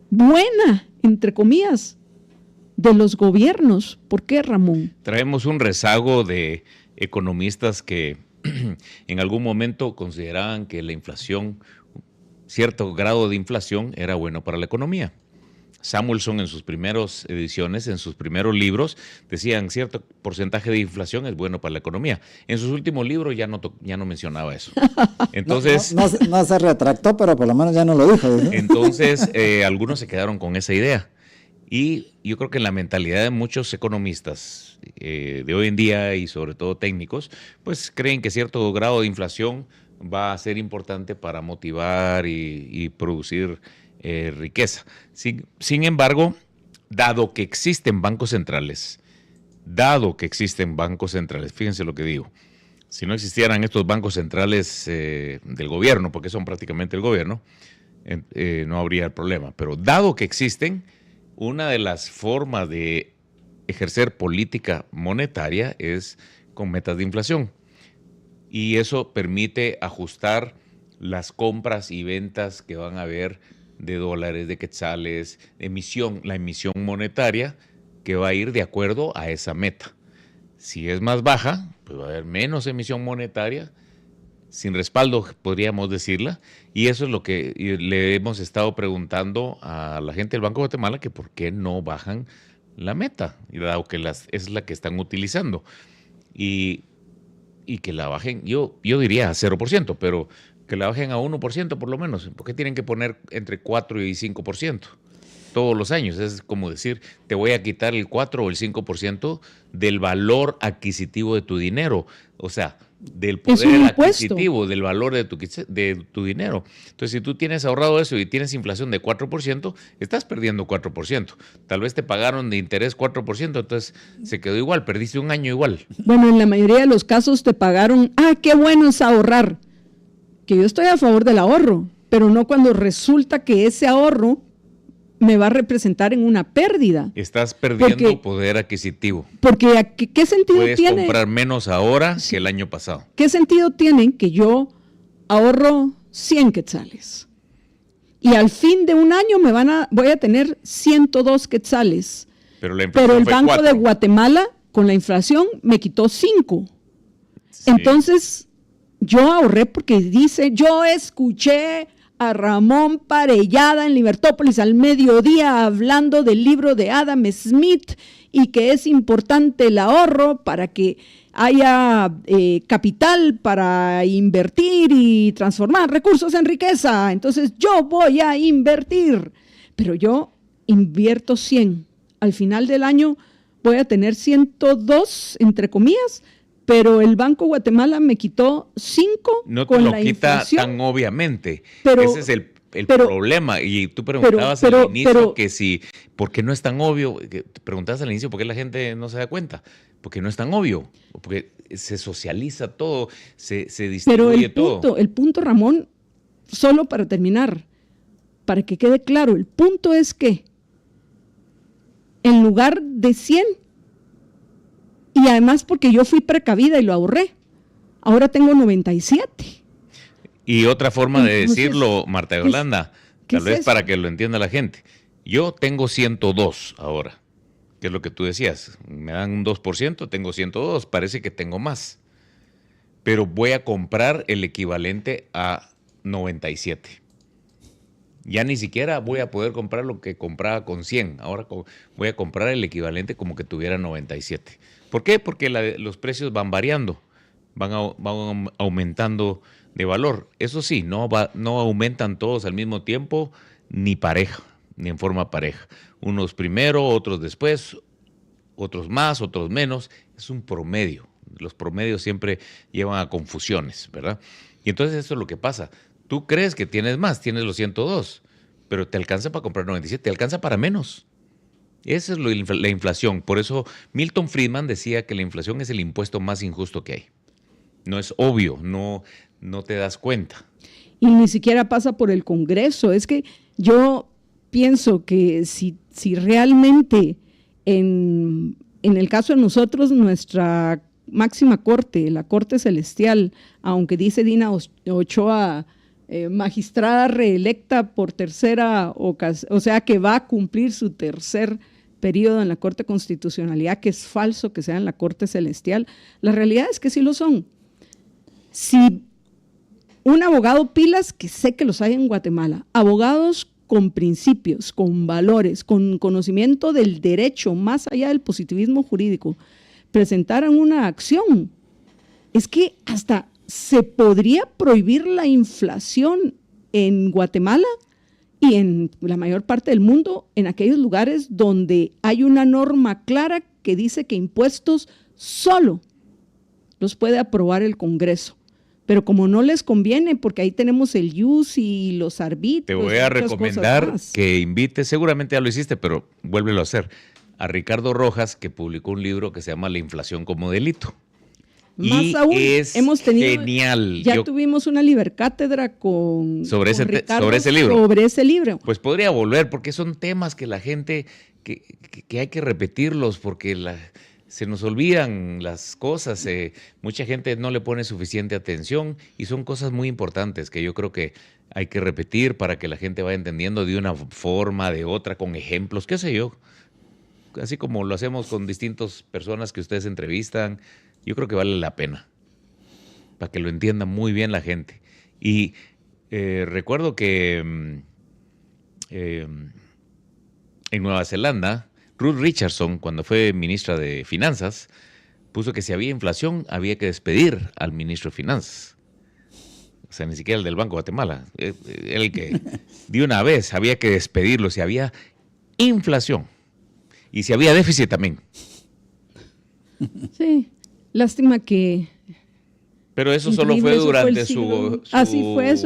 buena, entre comillas, de los gobiernos. ¿Por qué, Ramón? Traemos un rezago de economistas que en algún momento consideraban que la inflación, cierto grado de inflación, era bueno para la economía. Samuelson en sus primeras ediciones, en sus primeros libros, decían cierto porcentaje de inflación es bueno para la economía. En sus últimos libros ya no mencionaba eso. Entonces, no se retractó, pero por lo menos ya no lo dijo. Entonces, algunos se quedaron con esa idea. Y yo creo que en la mentalidad de muchos economistas de hoy en día, y sobre todo técnicos, pues creen que cierto grado de inflación va a ser importante para motivar y producir riqueza. Sin embargo, dado que existen bancos centrales, fíjense lo que digo, si no existieran estos bancos centrales del gobierno, porque son prácticamente el gobierno, no habría el problema, pero dado que existen, una de las formas de ejercer política monetaria es con metas de inflación. Y eso permite ajustar las compras y ventas que van a haber de dólares, de quetzales, la emisión monetaria que va a ir de acuerdo a esa meta. Si es más baja, pues va a haber menos emisión monetaria, sin respaldo, podríamos decirla, y eso es lo que le hemos estado preguntando a la gente del Banco de Guatemala, que por qué no bajan la meta, dado que es la que están utilizando, y que la bajen, yo diría a 0%, pero que la bajen a 1% por lo menos, porque tienen que poner entre 4 y 5%. Todos los años, es como decir, te voy a quitar el 4 o el 5% del valor adquisitivo de tu dinero, o sea, del poder adquisitivo, del valor de tu dinero. Entonces, si tú tienes ahorrado eso y tienes inflación de 4%, estás perdiendo 4%. Tal vez te pagaron de interés 4%, entonces se quedó igual, perdiste un año igual. Bueno, en la mayoría de los casos te pagaron, qué bueno es ahorrar, que yo estoy a favor del ahorro, pero no cuando resulta que ese ahorro me va a representar en una pérdida. Estás perdiendo poder adquisitivo. Porque ¿qué sentido tiene? Puedes comprar menos ahora que el año pasado. ¿Qué sentido tiene que yo ahorro 100 quetzales? Y al fin de un año voy a tener 102 quetzales. Pero el Banco de Guatemala, con la inflación, me quitó 5. Sí. Entonces, yo ahorré porque yo escuché a Ramón Parellada en Libertópolis al mediodía hablando del libro de Adam Smith y que es importante el ahorro para que haya capital para invertir y transformar recursos en riqueza. Entonces yo voy a invertir, pero yo invierto 100. Al final del año voy a tener 102, entre comillas, pero el Banco Guatemala me quitó 5 no con te la lo quita inflación. Tan obviamente. Pero, ese es el problema. Y tú preguntabas al inicio que si, ¿por qué no es tan obvio? Te preguntabas al inicio por qué la gente no se da cuenta. Porque no es tan obvio. Porque se socializa todo, se distribuye todo. El punto, Ramón, solo para terminar, para que quede claro, el punto es que en lugar de 100, y además porque yo fui precavida y lo ahorré, ahora tengo 97. Y otra forma de decirlo, Marta Yolanda, tal vez para que lo entienda la gente. Yo tengo 102 ahora, que es lo que tú decías. Me dan un 2%, tengo 102, parece que tengo más. Pero voy a comprar el equivalente a 97. Ya ni siquiera voy a poder comprar lo que compraba con 100. Ahora voy a comprar el equivalente como que tuviera 97. ¿Por qué? Porque los precios van variando, van aumentando de valor. Eso sí, no aumentan todos al mismo tiempo, ni pareja, ni en forma pareja. Unos primero, otros después, otros más, otros menos. Es un promedio. Los promedios siempre llevan a confusiones, ¿verdad? Y entonces eso es lo que pasa. Tú crees que tienes más, tienes los 102, pero te alcanza para comprar 97, te alcanza para menos. Esa es la inflación. Por eso Milton Friedman decía que la inflación es el impuesto más injusto que hay. No es obvio, no te das cuenta. Y ni siquiera pasa por el Congreso. Es que yo pienso que si realmente en el caso de nosotros, nuestra máxima corte, la Corte Celestial, aunque dice Dina Ochoa, magistrada reelecta por tercera ocasión, o sea que va a cumplir su tercer periodo en la Corte de Constitucionalidad, que es falso que sea en la Corte Celestial. La realidad es que sí lo son. Si un abogado pilas, que sé que los hay en Guatemala, abogados con principios, con valores, con conocimiento del derecho, más allá del positivismo jurídico, presentaran una acción, es que hasta se podría prohibir la inflación en Guatemala y en la mayor parte del mundo, en aquellos lugares donde hay una norma clara que dice que impuestos solo los puede aprobar el Congreso. Pero como no les conviene, porque ahí tenemos el IUS y los arbitrios. Te voy a recomendar que invites, seguramente ya lo hiciste, pero vuélvelo a hacer, a Ricardo Rojas, que publicó un libro que se llama La inflación como delito. Más y aún, es hemos tenido, genial. Ya tuvimos una libercátedra sobre ese libro. Sobre ese libro. Pues podría volver, porque son temas que la gente que hay que repetirlos porque se nos olvidan las cosas. Mucha gente no le pone suficiente atención y son cosas muy importantes que yo creo que hay que repetir para que la gente vaya entendiendo de una forma, de otra, con ejemplos, qué sé yo. Así como lo hacemos con distintas personas que ustedes entrevistan, yo creo que vale la pena para que lo entienda muy bien la gente. Y recuerdo que en Nueva Zelanda, Ruth Richardson, cuando fue ministra de Finanzas, puso que si había inflación había que despedir al ministro de Finanzas. O sea, ni siquiera el del Banco de Guatemala. El que de una vez había que despedirlo si había inflación. Y si había déficit también. Sí, lástima que... Pero eso solo fue durante su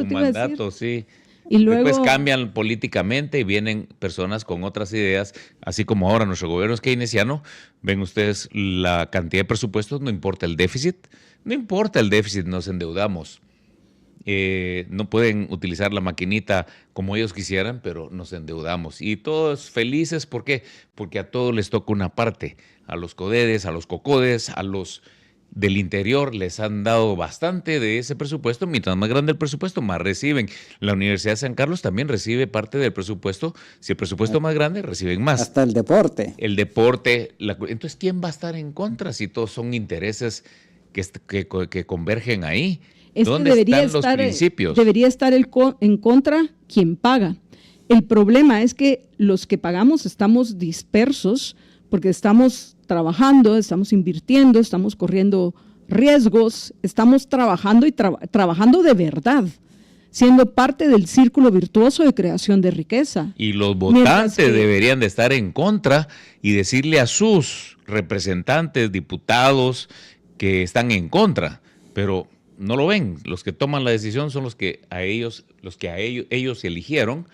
mandato, sí. Y luego, después cambian políticamente y vienen personas con otras ideas, así como ahora nuestro gobierno es keynesiano. Ven ustedes la cantidad de presupuestos, no importa el déficit. No importa el déficit, nos endeudamos. No pueden utilizar la maquinita como ellos quisieran, pero nos endeudamos. Y todos felices, ¿por qué? Porque a todos les toca una parte. A los codedes, a los cocodes, a los del interior les han dado bastante de ese presupuesto. Mientras más grande el presupuesto, más reciben. La Universidad de San Carlos también recibe parte del presupuesto. Si el presupuesto es más grande, reciben más. Hasta el deporte. El deporte. Entonces, ¿quién va a estar en contra si todos son intereses que convergen ahí? ¿Dónde están los principios? Debería estar en contra quien paga. El problema es que los que pagamos estamos dispersos porque estamos trabajando, estamos invirtiendo, estamos corriendo riesgos, estamos trabajando y trabajando de verdad, siendo parte del círculo virtuoso de creación de riqueza. Y los votantes deberían de estar en contra y decirle a sus representantes, diputados, que están en contra, pero no lo ven. Los que toman la decisión son los que ellos eligieron,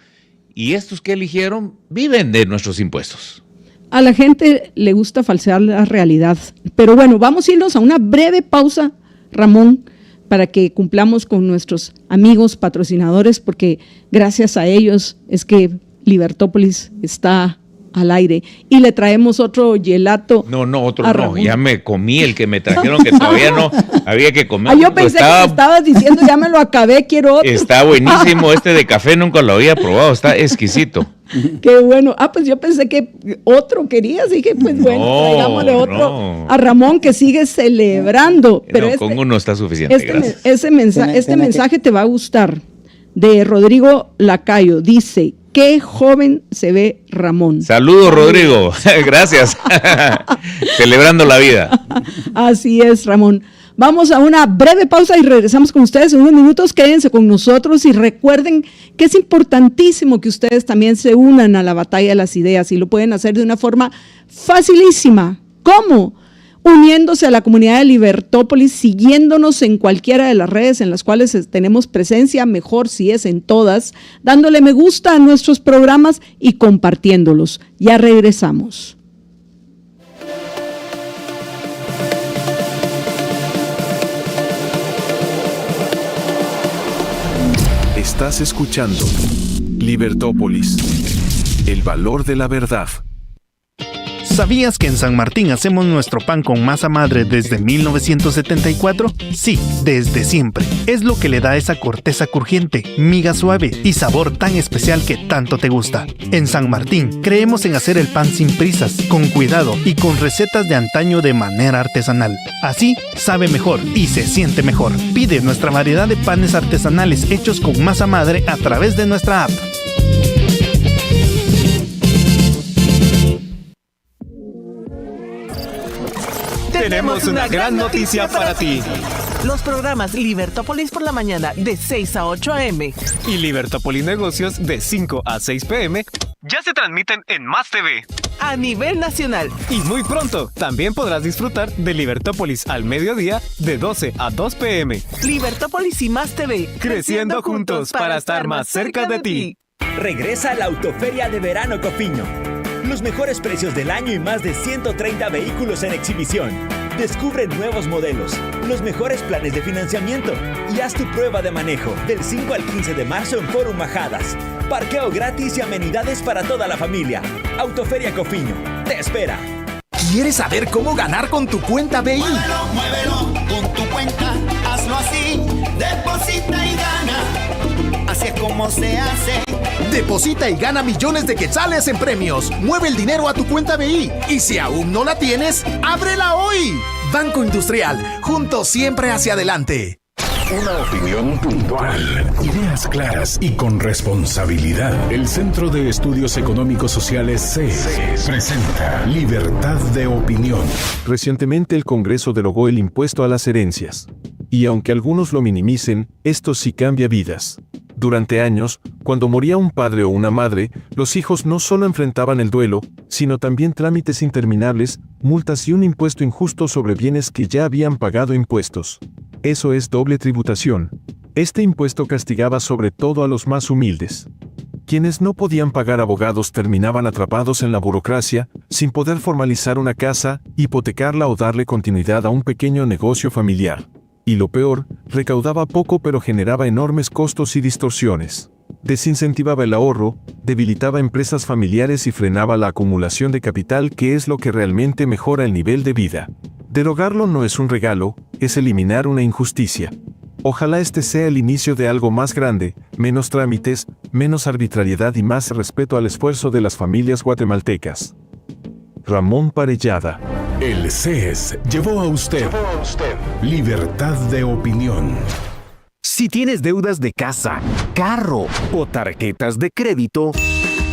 y estos que eligieron viven de nuestros impuestos. A la gente le gusta falsear la realidad. Pero bueno, vamos a irnos a una breve pausa, Ramón, para que cumplamos con nuestros amigos patrocinadores, porque gracias a ellos es que Libertópolis está al aire. Y le traemos otro gelato. No, otro no. Ya me comí el que me trajeron, que todavía no había que comer. Yo pensé que me estabas diciendo, ya me lo acabé, quiero otro. Está buenísimo este de café, nunca lo había probado, está exquisito. Qué bueno. Pues yo pensé que otro querías, dije, pues bueno, traigámosle otro a Ramón, que sigue celebrando. Pero con uno está suficiente, gracias. Este mensaje te va a gustar, de Rodrigo Lacayo. Dice: qué joven se ve Ramón. Saludos, Rodrigo. Gracias. Celebrando la vida. Así es, Ramón. Vamos a una breve pausa y regresamos con ustedes en unos minutos. Quédense con nosotros y recuerden que es importantísimo que ustedes también se unan a la batalla de las ideas, y lo pueden hacer de una forma facilísima. ¿Cómo? Uniéndose a la comunidad de Libertópolis, siguiéndonos en cualquiera de las redes en las cuales tenemos presencia, mejor si es en todas, dándole me gusta a nuestros programas y compartiéndolos. Ya regresamos. Estás escuchando Libertópolis, el valor de la verdad. ¿Sabías que en San Martín hacemos nuestro pan con masa madre desde 1974? Sí, desde siempre. Es lo que le da esa corteza crujiente, miga suave y sabor tan especial que tanto te gusta. En San Martín creemos en hacer el pan sin prisas, con cuidado y con recetas de antaño de manera artesanal. Así sabe mejor y se siente mejor. Pide nuestra variedad de panes artesanales hechos con masa madre a través de nuestra app. Tenemos una gran noticia para ti. Los programas Libertópolis por la mañana de 6 a 8 a.m. y Libertópolis Negocios de 5 a 6 p.m. ya se transmiten en Más TV a nivel nacional. Y muy pronto también podrás disfrutar de Libertópolis al mediodía de 12 a 2 p.m. Libertópolis y Más TV, creciendo juntos para estar más cerca de ti. Regresa a la Autoferia de Verano Cofiño. Los mejores precios del año y más de 130 vehículos en exhibición. Descubre nuevos modelos, los mejores planes de financiamiento y haz tu prueba de manejo del 5 al 15 de marzo en Fórum Majadas. Parqueo gratis y amenidades para toda la familia. Autoferia Cofiño te espera. ¿Quieres saber cómo ganar con tu cuenta BI? Muévelo con tu cuenta, hazlo así. Deposita y gana. Así es como se hace. Deposita y gana millones de quetzales en premios. Mueve el dinero a tu cuenta BI. Y si aún no la tienes, ábrela hoy. Banco Industrial, juntos siempre hacia adelante. Una opinión puntual, ideas claras y con responsabilidad. El Centro de Estudios Económicos Sociales CES presenta Libertad de Opinión. Recientemente el Congreso derogó el impuesto a las herencias. Y aunque algunos lo minimicen, esto sí cambia vidas. Durante años, cuando moría un padre o una madre, los hijos no solo enfrentaban el duelo, sino también trámites interminables, multas y un impuesto injusto sobre bienes que ya habían pagado impuestos. Eso es doble tributación. Este impuesto castigaba sobre todo a los más humildes. Quienes no podían pagar abogados terminaban atrapados en la burocracia, sin poder formalizar una casa, hipotecarla o darle continuidad a un pequeño negocio familiar. Y lo peor, recaudaba poco pero generaba enormes costos y distorsiones. Desincentivaba el ahorro, debilitaba empresas familiares y frenaba la acumulación de capital, que es lo que realmente mejora el nivel de vida. Derogarlo no es un regalo, es eliminar una injusticia. Ojalá este sea el inicio de algo más grande, menos trámites, menos arbitrariedad y más respeto al esfuerzo de las familias guatemaltecas. Ramón Parellada. El CES llevó a usted Libertad de Opinión. Si tienes deudas de casa, carro o tarjetas de crédito,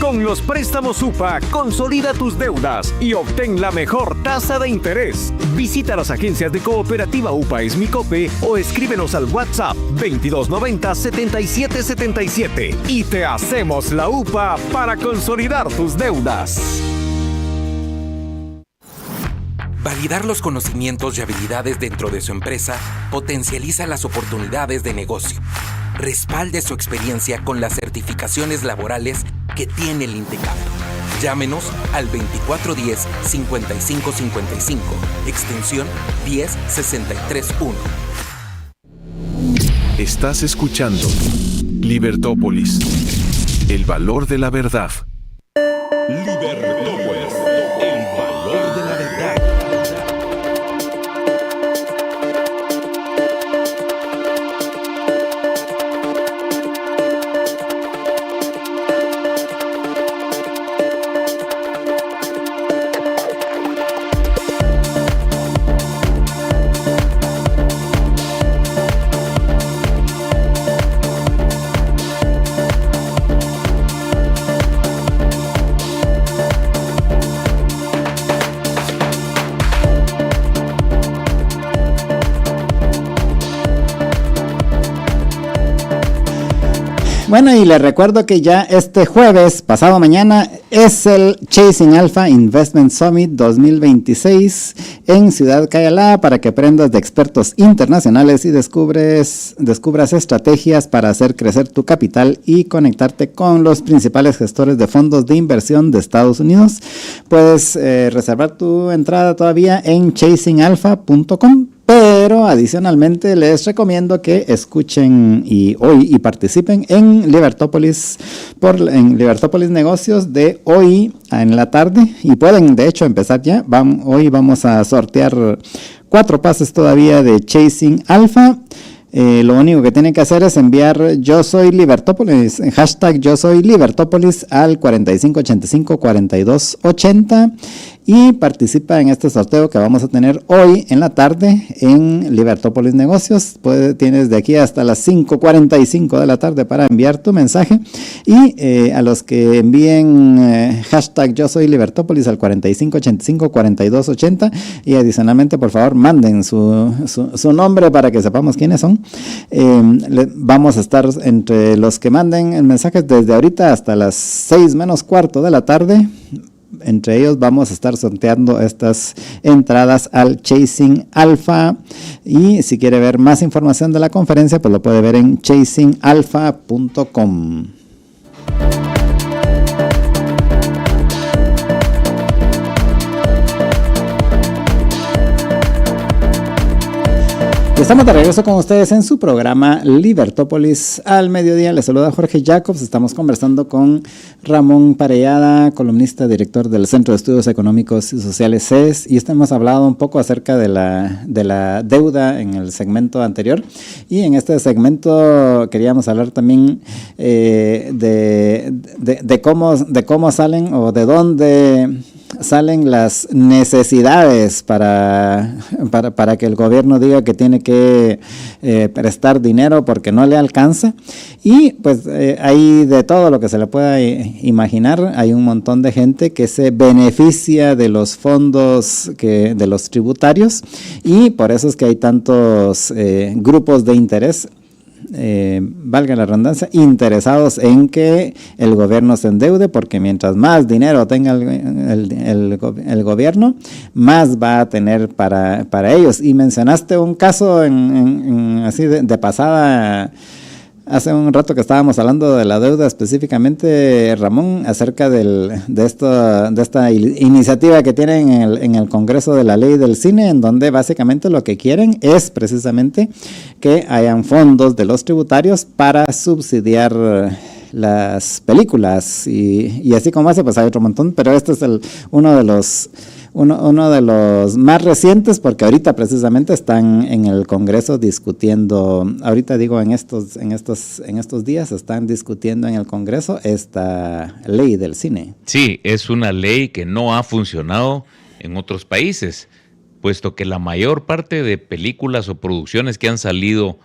con los préstamos UPA, consolida tus deudas y obtén la mejor tasa de interés. Visita las agencias de Cooperativa UPA Esmicope o escríbenos al WhatsApp 2290-7777 y te hacemos la UPA para consolidar tus deudas. Validar los conocimientos y habilidades dentro de su empresa potencializa las oportunidades de negocio. Respalde su experiencia con las certificaciones laborales que tiene el INTECAP. Llámenos al 2410-5555, extensión 10631. Estás escuchando Libertópolis, el valor de la verdad. Libertópolis, el valor de la verdad. Bueno, y les recuerdo que ya este jueves, pasado mañana, es el Chasing Alpha Investment Summit 2026 en Ciudad Cayalá, para que aprendas de expertos internacionales y descubras estrategias para hacer crecer tu capital y conectarte con los principales gestores de fondos de inversión de Estados Unidos. Puedes reservar tu entrada todavía en chasingalpha.com. Pero adicionalmente les recomiendo que escuchen y participen en Libertópolis Negocios de hoy en la tarde, y pueden de hecho empezar ya. Hoy vamos a sortear 4 pases todavía de Chasing Alpha. Lo único que tienen que hacer es enviar Yo Soy Libertópolis, hashtag Yo Soy Libertópolis al 4585-4280 y participa en este sorteo que vamos a tener hoy en la tarde en Libertópolis Negocios. Tienes de aquí hasta las 5:45 de la tarde para enviar tu mensaje, y a los que envíen hashtag Yo Soy Libertópolis al 4585-4280 y adicionalmente por favor manden su nombre para que sepamos quiénes son. Vamos a estar entre los que manden mensajes desde ahorita hasta las 6:15 de la tarde. Entre ellos vamos a estar sorteando estas entradas al Chasing Alpha, y si quiere ver más información de la conferencia, pues lo puede ver en chasingalpha.com. Estamos de regreso con ustedes en su programa Libertópolis al mediodía. Les saluda Jorge Jacobs. Estamos conversando con Ramón Parellada, columnista, director del Centro de Estudios Económicos y Sociales CES, y hemos hablado un poco acerca de la deuda en el segmento anterior, y en este segmento queríamos hablar también de cómo salen o de dónde salen las necesidades para que el gobierno diga que tiene que prestar dinero porque no le alcanza. Y pues hay de todo lo que se le pueda imaginar. Hay un montón de gente que se beneficia de los fondos de los tributarios, y por eso es que hay tantos grupos de interés, valga la redundancia, interesados en que el gobierno se endeude, porque mientras más dinero tenga el gobierno, más va a tener para ellos. Y mencionaste un caso así de pasada, hace un rato que estábamos hablando de la deuda específicamente, Ramón, acerca de esta iniciativa que tienen en el Congreso de la Ley del Cine, en donde básicamente lo que quieren es precisamente que hayan fondos de los tributarios para subsidiar las películas, y así como hace, pues hay otro montón, pero este es uno de los más recientes, porque ahorita precisamente están en el Congreso discutiendo, ahorita digo en estos días están discutiendo en el Congreso esta ley del cine. Sí, es una ley que no ha funcionado en otros países, puesto que la mayor parte de películas o producciones que han salido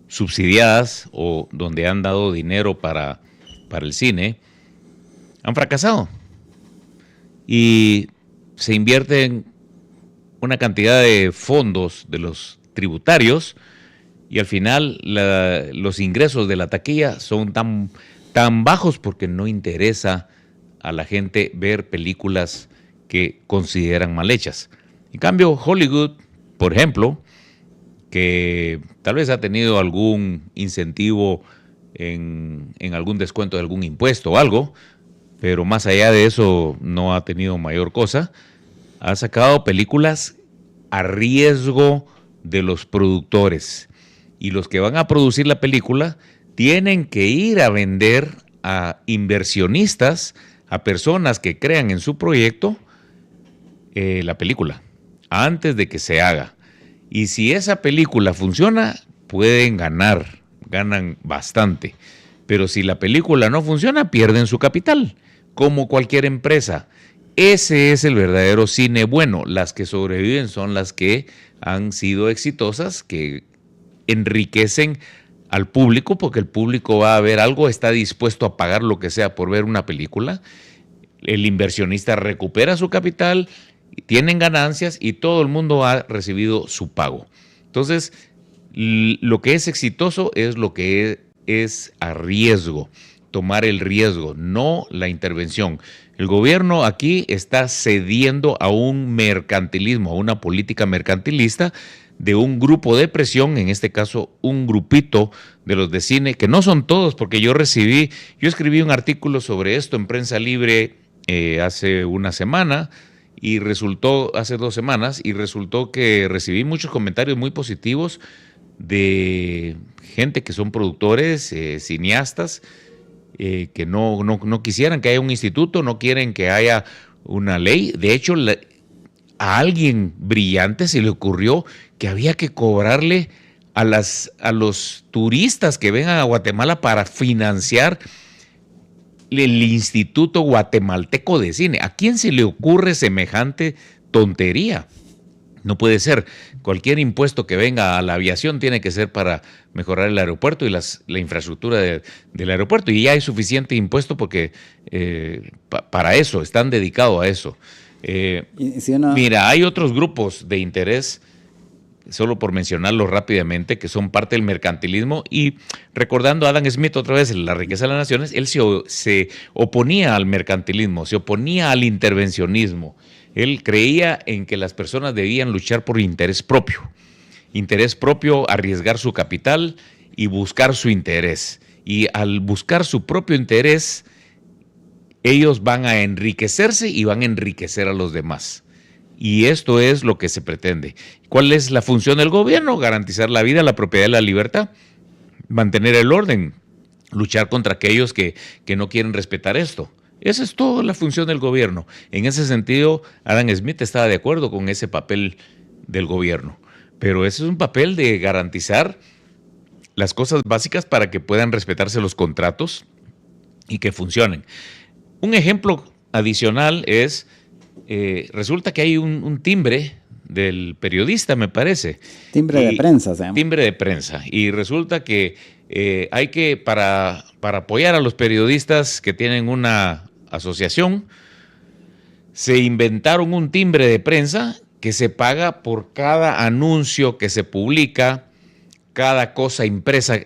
subsidiadas o donde han dado dinero para el cine han fracasado. Y se invierten una cantidad de fondos de los tributarios, y al final los ingresos de la taquilla son tan bajos porque no interesa a la gente ver películas que consideran mal hechas. En cambio, Hollywood, por ejemplo, que tal vez ha tenido algún incentivo en algún descuento de algún impuesto o algo, pero más allá de eso no ha tenido mayor cosa, ha sacado películas a riesgo de los productores. Y los que van a producir la película tienen que ir a vender a inversionistas, a personas que crean en su proyecto, la película, antes de que se haga. Y si esa película funciona, ganan bastante. Pero si la película no funciona, pierden su capital, como cualquier empresa. Ese es el verdadero cine bueno. Las que sobreviven son las que han sido exitosas, que enriquecen al público, porque el público va a ver algo, está dispuesto a pagar lo que sea por ver una película. El inversionista recupera su capital, tienen ganancias y todo el mundo ha recibido su pago. Entonces, lo que es exitoso es lo que es a riesgo, tomar el riesgo, no la intervención. El gobierno aquí está cediendo a un mercantilismo, a una política mercantilista de un grupo de presión, en este caso un grupito de los de cine, que no son todos, porque yo escribí un artículo sobre esto en Prensa Libre hace una semana, y hace 2 semanas, y resultó que recibí muchos comentarios muy positivos de gente que son productores, cineastas, que no quisieran que haya un instituto, no quieren que haya una ley. De hecho, a alguien brillante se le ocurrió que había que cobrarle a los turistas que vengan a Guatemala para financiar el Instituto Guatemalteco de Cine. ¿A quién se le ocurre semejante tontería? No puede ser. Cualquier impuesto que venga a la aviación tiene que ser para mejorar el aeropuerto y la infraestructura del aeropuerto. Y ya hay suficiente impuesto porque para eso, están dedicados a eso. Mira, hay otros grupos de interés, solo por mencionarlo rápidamente, que son parte del mercantilismo. Y recordando a Adam Smith otra vez, La riqueza de las naciones, él se oponía al mercantilismo, se oponía al intervencionismo. Él creía en que las personas debían luchar por interés propio, arriesgar su capital y buscar su interés. Y al buscar su propio interés, ellos van a enriquecerse y van a enriquecer a los demás. Y esto es lo que se pretende. ¿Cuál es la función del gobierno? Garantizar la vida, la propiedad y la libertad, mantener el orden, luchar contra aquellos que no quieren respetar esto. Esa es toda la función del gobierno. En ese sentido, Adam Smith estaba de acuerdo con ese papel del gobierno. Pero ese es un papel de garantizar las cosas básicas para que puedan respetarse los contratos y que funcionen. Un ejemplo adicional es, resulta que hay un timbre del periodista, me parece. Timbre de prensa, se llama. Timbre de prensa. Y resulta que hay que, para apoyar a los periodistas que tienen una asociación, se inventaron un timbre de prensa que se paga por cada anuncio que se publica, cada cosa impresa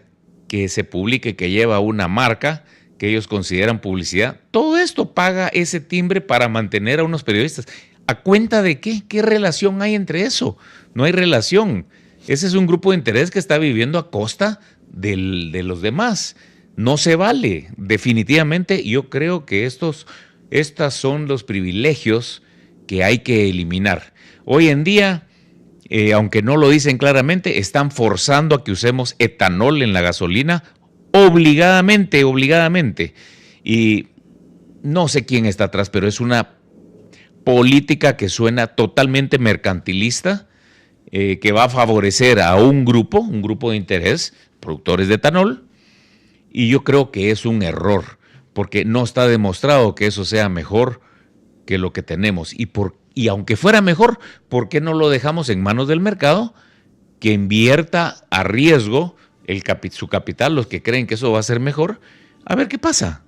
que se publique que lleva una marca que ellos consideran publicidad. Todo esto paga ese timbre para mantener a unos periodistas. ¿A cuenta de qué? ¿Qué relación hay entre eso? No hay relación. Ese es un grupo de interés que está viviendo a costa de los demás. No se vale. Definitivamente yo creo que estos son los privilegios que hay que eliminar. Hoy en día, aunque no lo dicen claramente, están forzando a que usemos etanol en la gasolina obligadamente. Y no sé quién está atrás, pero es una política que suena totalmente mercantilista, que va a favorecer a un grupo de interés, productores de etanol, y yo creo que es un error, porque no está demostrado que eso sea mejor que lo que tenemos. Y aunque fuera mejor, ¿por qué no lo dejamos en manos del mercado que invierta a riesgo su capital, los que creen que eso va a ser mejor? A ver qué pasa.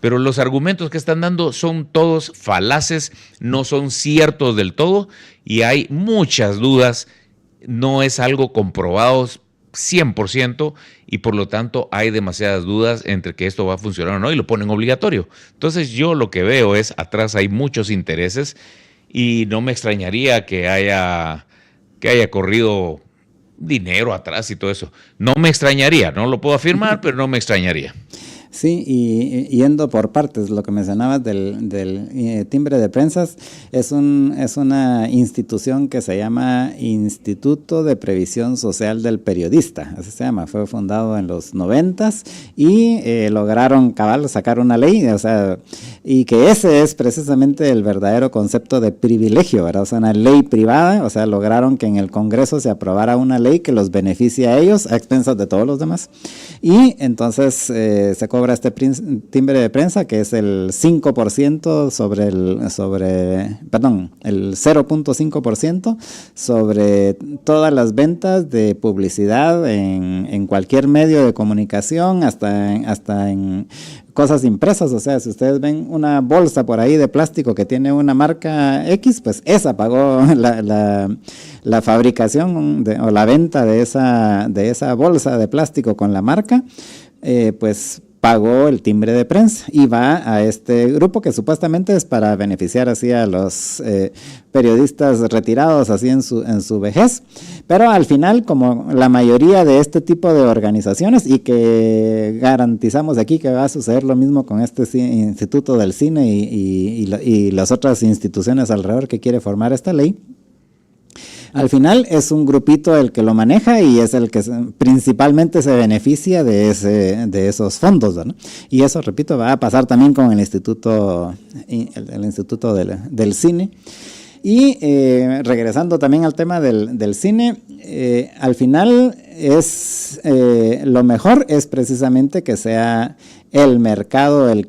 Pero los argumentos que están dando son todos falaces, no son ciertos del todo y hay muchas dudas, no es algo comprobado 100% y por lo tanto hay demasiadas dudas entre que esto va a funcionar o no y lo ponen obligatorio. Entonces yo lo que veo es atrás hay muchos intereses y no me extrañaría que haya corrido dinero atrás y todo eso. No me extrañaría, no lo puedo afirmar, pero no me extrañaría. Sí, y yendo por partes, lo que mencionabas del timbre de prensas, es una institución que se llama Instituto de Previsión Social del Periodista, así se llama, fue fundado en los 90s y lograron sacar una ley, o sea, y que ese es precisamente el verdadero concepto de privilegio, ¿verdad? O sea, una ley privada, o sea, lograron que en el Congreso se aprobara una ley que los beneficie a ellos a expensas de todos los demás, y entonces se cobra este timbre de prensa que es el 5% el 0.5% sobre todas las ventas de publicidad en cualquier medio de comunicación, hasta en cosas impresas. O sea, si ustedes ven una bolsa por ahí de plástico que tiene una marca X, pues esa pagó la fabricación o la venta de esa bolsa de plástico con la marca, pues pagó el timbre de prensa y va a este grupo que supuestamente es para beneficiar así a los periodistas retirados así en su vejez, pero al final, como la mayoría de este tipo de organizaciones, y que garantizamos aquí que va a suceder lo mismo con este Instituto del Cine y las otras instituciones alrededor que quiere formar esta ley, al final es un grupito el que lo maneja y es el que principalmente se beneficia de esos fondos, ¿no? Y eso, repito, va a pasar también con el Instituto del Cine. Y regresando también al tema del cine, al final lo mejor es precisamente que sea el mercado, y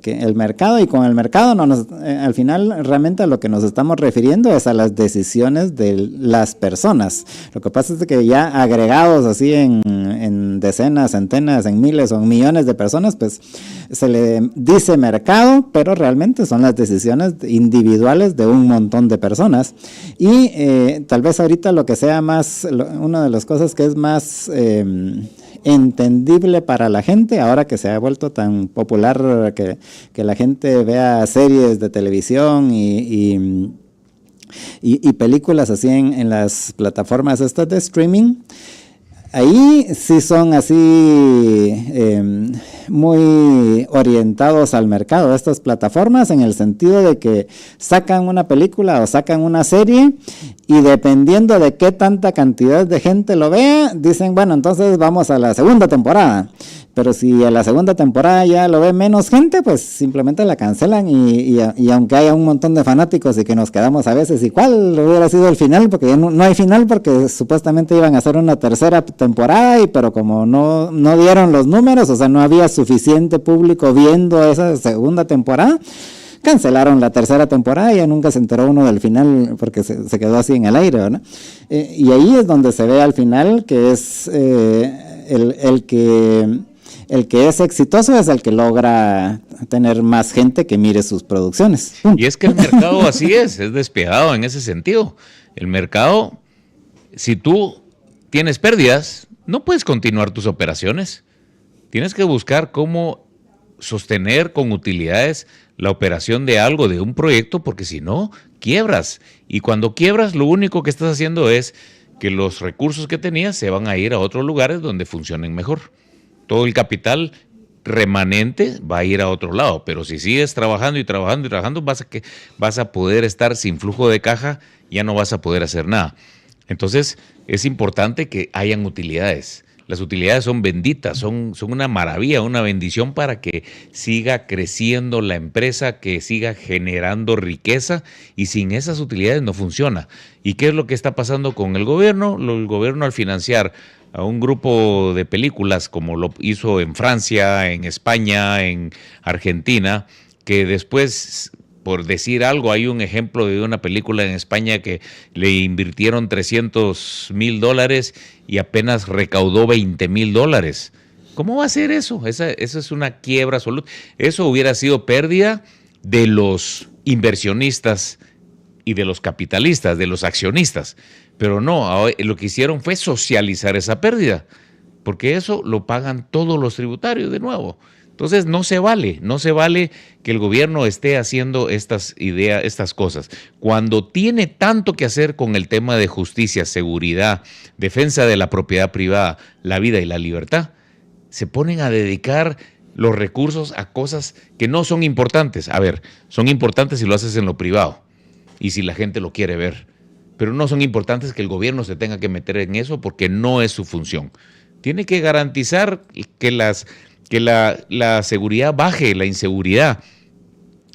con el mercado al final realmente a lo que nos estamos refiriendo es a las decisiones de las personas. Lo que pasa es que ya agregados así en decenas, centenas, en miles o en millones de personas, pues se le dice mercado, pero realmente son las decisiones individuales de un montón de personas. Y tal vez ahorita lo que sea una de las cosas que es más entendible para la gente, ahora que se ha vuelto tan popular que la gente vea series de televisión y películas así en las plataformas estas de streaming, ahí sí son así muy orientados al mercado estas plataformas, en el sentido de que sacan una película o sacan una serie y dependiendo de qué tanta cantidad de gente lo vea, dicen, bueno, entonces vamos a la segunda temporada. Pero si a la segunda temporada ya lo ve menos gente, pues simplemente la cancelan y aunque haya un montón de fanáticos y que nos quedamos a veces, ¿y cuál hubiera sido el final? Porque ya no hay final, porque supuestamente iban a hacer una tercera temporada, pero como no dieron los números, o sea, no había suficiente público viendo esa segunda temporada, cancelaron la tercera temporada y ya nunca se enteró uno del final porque se quedó así en el aire, ¿verdad? Y ahí es donde se ve al final que es el que es exitoso es el que logra tener más gente que mire sus producciones. Y es que el mercado así es despiadado en ese sentido. El mercado, si tú tienes pérdidas, no puedes continuar tus operaciones. Tienes que buscar cómo sostener con utilidades la operación de algo, de un proyecto, porque si no, quiebras. Y cuando quiebras, lo único que estás haciendo es que los recursos que tenías se van a ir a otros lugares donde funcionen mejor. Todo el capital remanente va a ir a otro lado, pero si sigues trabajando y trabajando y trabajando, vas a poder estar sin flujo de caja, ya no vas a poder hacer nada. Entonces, es importante que hayan utilidades. Las utilidades son benditas, son una maravilla, una bendición para que siga creciendo la empresa, que siga generando riqueza, y sin esas utilidades no funciona. ¿Y qué es lo que está pasando con el gobierno? El gobierno, al financiar a un grupo de películas como lo hizo en Francia, en España, en Argentina, que después, por decir algo, hay un ejemplo de una película en España que le invirtieron $300,000 y apenas recaudó $20,000. ¿Cómo va a ser eso? Eso es una quiebra absoluta. Eso hubiera sido pérdida de los inversionistas y de los capitalistas, de los accionistas. Pero no, lo que hicieron fue socializar esa pérdida, porque eso lo pagan todos los tributarios de nuevo. Entonces no se vale que el gobierno esté haciendo estas cosas. Cuando tiene tanto que hacer con el tema de justicia, seguridad, defensa de la propiedad privada, la vida y la libertad, se ponen a dedicar los recursos a cosas que no son importantes. A ver, son importantes si lo haces en lo privado y si la gente lo quiere ver, pero no son importantes que el gobierno se tenga que meter en eso porque no es su función. Tiene que garantizar que la seguridad baje, la inseguridad.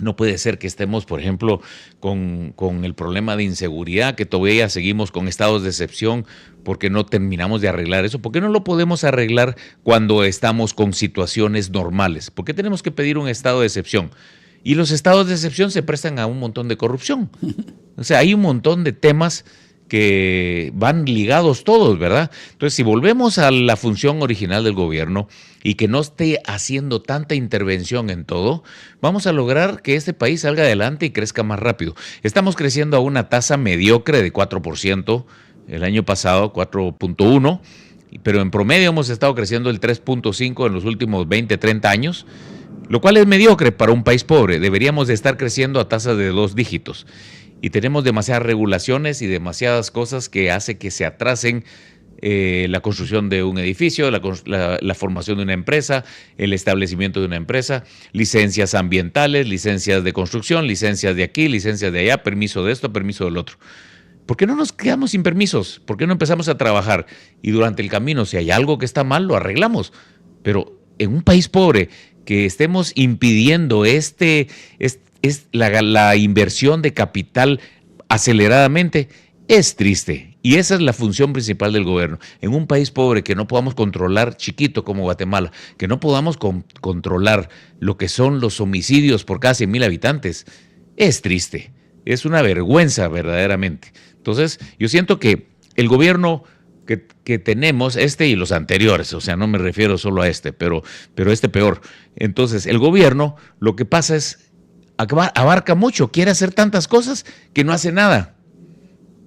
No puede ser que estemos, por ejemplo, con el problema de inseguridad, que todavía seguimos con estados de excepción porque no terminamos de arreglar eso. ¿Por qué no lo podemos arreglar cuando estamos con situaciones normales? ¿Por qué tenemos que pedir un estado de excepción? Y los estados de excepción se prestan a un montón de corrupción. O sea, hay un montón de temas que van ligados todos, ¿verdad? Entonces, si volvemos a la función original del gobierno y que no esté haciendo tanta intervención en todo, vamos a lograr que este país salga adelante y crezca más rápido. Estamos creciendo a una tasa mediocre de 4%, el año pasado 4.1%, pero en promedio hemos estado creciendo el 3.5% en los últimos 20, 30 años, lo cual es mediocre para un país pobre. Deberíamos de estar creciendo a tasas de 2 dígitos. Y tenemos demasiadas regulaciones y demasiadas cosas que hace que se atrasen la construcción de un edificio, la formación de una empresa, el establecimiento de una empresa, licencias ambientales, licencias de construcción, licencias de aquí, licencias de allá, permiso de esto, permiso del otro. ¿Por qué no nos quedamos sin permisos? ¿Por qué no empezamos a trabajar? Y durante el camino, si hay algo que está mal, lo arreglamos. Pero en un país pobre, que estemos impidiendo la inversión de capital aceleradamente, es triste. Y esa es la función principal del gobierno. En un país pobre que no podamos controlar, chiquito como Guatemala, que no podamos controlar lo que son los homicidios por cada 100,000 habitantes, es triste. Es una vergüenza verdaderamente. Entonces, yo siento que el gobierno que tenemos, y los anteriores, o sea, no me refiero solo a pero este peor. Entonces, el gobierno, lo que pasa es, abarca mucho, quiere hacer tantas cosas que no hace nada.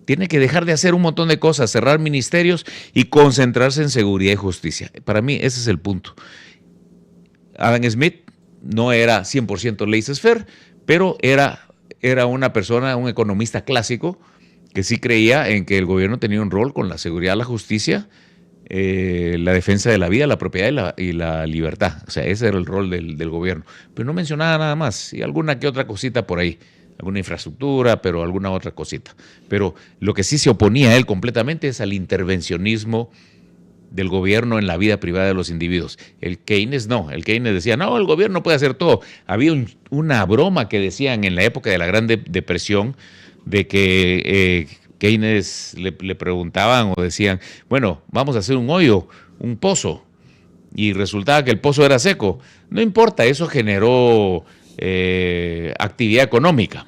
Tiene que dejar de hacer un montón de cosas, cerrar ministerios y concentrarse en seguridad y justicia. Para mí, ese es el punto. Adam Smith no era 100% laissez-faire, pero era una persona, un economista clásico, que sí creía en que el gobierno tenía un rol con la seguridad, la justicia la defensa de la vida, la propiedad y la libertad. O sea, ese era el rol del gobierno. Pero no mencionaba nada más, y alguna que otra cosita por ahí, alguna infraestructura, pero alguna otra cosita. Pero lo que sí se oponía a él completamente es al intervencionismo del gobierno en la vida privada de los individuos. El Keynes no, el Keynes decía, no, el gobierno puede hacer todo. Había una broma que decían en la época de la Gran Depresión, de que Keynes le preguntaban o decían, bueno, vamos a hacer un hoyo, un pozo, y resultaba que el pozo era seco. No importa, eso generó actividad económica.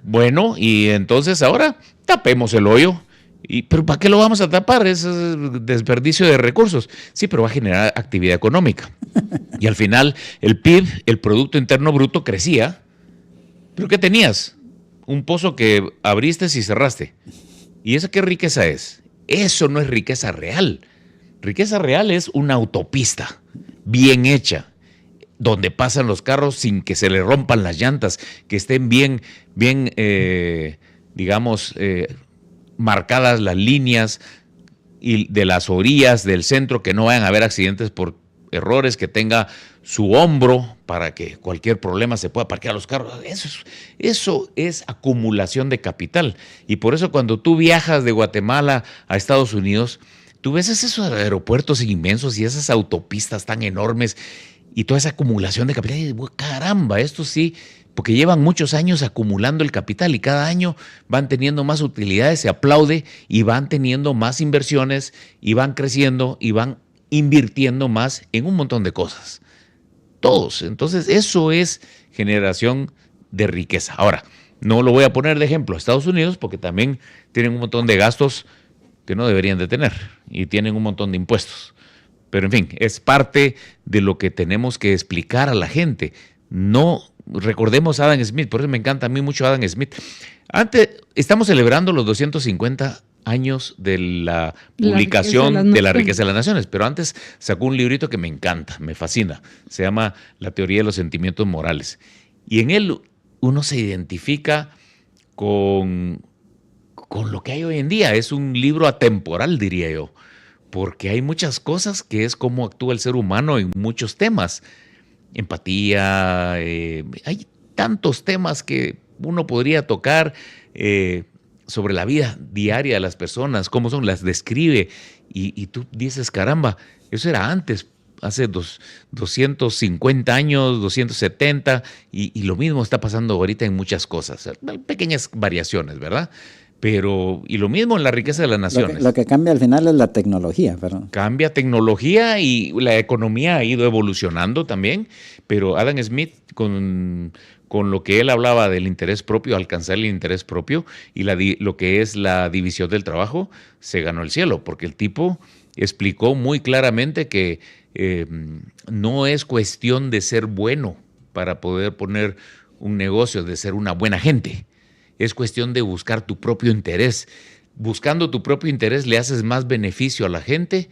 Bueno, y entonces ahora tapemos el hoyo. ¿Pero para qué lo vamos a tapar? Es desperdicio de recursos. Sí, pero va a generar actividad económica. Y al final el PIB, el Producto Interno Bruto, crecía. ¿Pero qué tenías? Un pozo que abriste y cerraste. ¿Y esa qué riqueza es? Eso no es riqueza real. Riqueza real es una autopista bien hecha, donde pasan los carros sin que se le rompan las llantas, que estén bien marcadas las líneas y de las orillas del centro, que no vayan a haber accidentes por errores, que tenga su hombro para que cualquier problema se pueda parquear los carros. Eso es acumulación de capital. Y por eso cuando tú viajas de Guatemala a Estados Unidos, tú ves esos aeropuertos inmensos y esas autopistas tan enormes y toda esa acumulación de capital. Y caramba, esto sí, porque llevan muchos años acumulando el capital y cada año van teniendo más utilidades, se aplaude y van teniendo más inversiones y van creciendo y van invirtiendo más en un montón de cosas. Todos. Entonces, eso es generación de riqueza. Ahora, no lo voy a poner de ejemplo a Estados Unidos porque también tienen un montón de gastos que no deberían de tener y tienen un montón de impuestos. Pero, en fin, es parte de lo que tenemos que explicar a la gente. No recordemos a Adam Smith, por eso me encanta a mí mucho Adam Smith. Estamos celebrando los 250 años de la publicación de La riqueza de las naciones, pero antes sacó un librito que me encanta, me fascina, se llama La teoría de los sentimientos morales, y en él uno se identifica con lo que hay hoy en día. Es un libro atemporal, diría yo, porque hay muchas cosas que es cómo actúa el ser humano en muchos temas, empatía, hay tantos temas que uno podría tocar, sobre la vida diaria de las personas, cómo son, las describe, y tú dices, caramba, eso era antes, hace 250 años, 270, y lo mismo está pasando ahorita en muchas cosas, pequeñas variaciones, ¿verdad? Pero, y lo mismo en La riqueza de las naciones. Lo que cambia al final es la tecnología, ¿verdad? Cambia tecnología y la economía ha ido evolucionando también, pero Adam Smith con lo que él hablaba del interés propio, alcanzar el interés propio y lo que es la división del trabajo, se ganó el cielo, porque el tipo explicó muy claramente que no es cuestión de ser bueno para poder poner un negocio, de ser una buena gente. Es cuestión de buscar tu propio interés. Buscando tu propio interés le haces más beneficio a la gente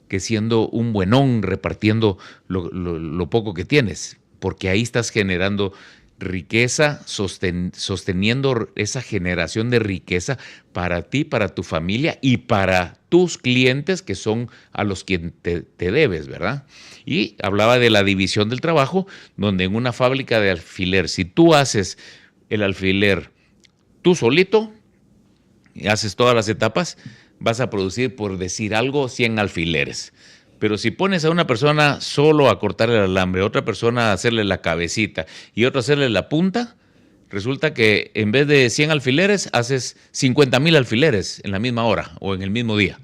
que siendo un buenón repartiendo lo poco que tienes, porque ahí estás generando riqueza, sosteniendo esa generación de riqueza para ti, para tu familia y para tus clientes, que son a los que te debes, ¿verdad? Y hablaba de la división del trabajo, donde en una fábrica de alfiler, si tú haces el alfiler tú solito y haces todas las etapas, vas a producir, por decir algo, 100 alfileres. Pero si pones a una persona solo a cortar el alambre, otra persona a hacerle la cabecita y otra a hacerle la punta, resulta que en vez de 100 alfileres, haces 50,000 alfileres en la misma hora o en el mismo día.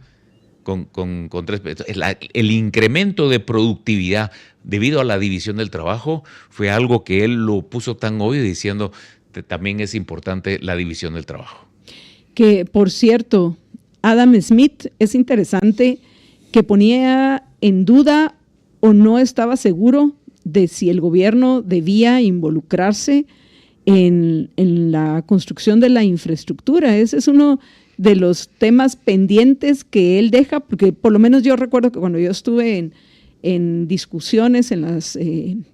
Con tres. El incremento de productividad debido a la división del trabajo fue algo que él lo puso tan obvio, diciendo que también es importante la división del trabajo. Que, por cierto, Adam Smith es interesante que ponía en duda o no estaba seguro de si el gobierno debía involucrarse en la construcción de la infraestructura. Ese es uno de los temas pendientes que él deja, porque por lo menos yo recuerdo que cuando yo estuve en discusiones en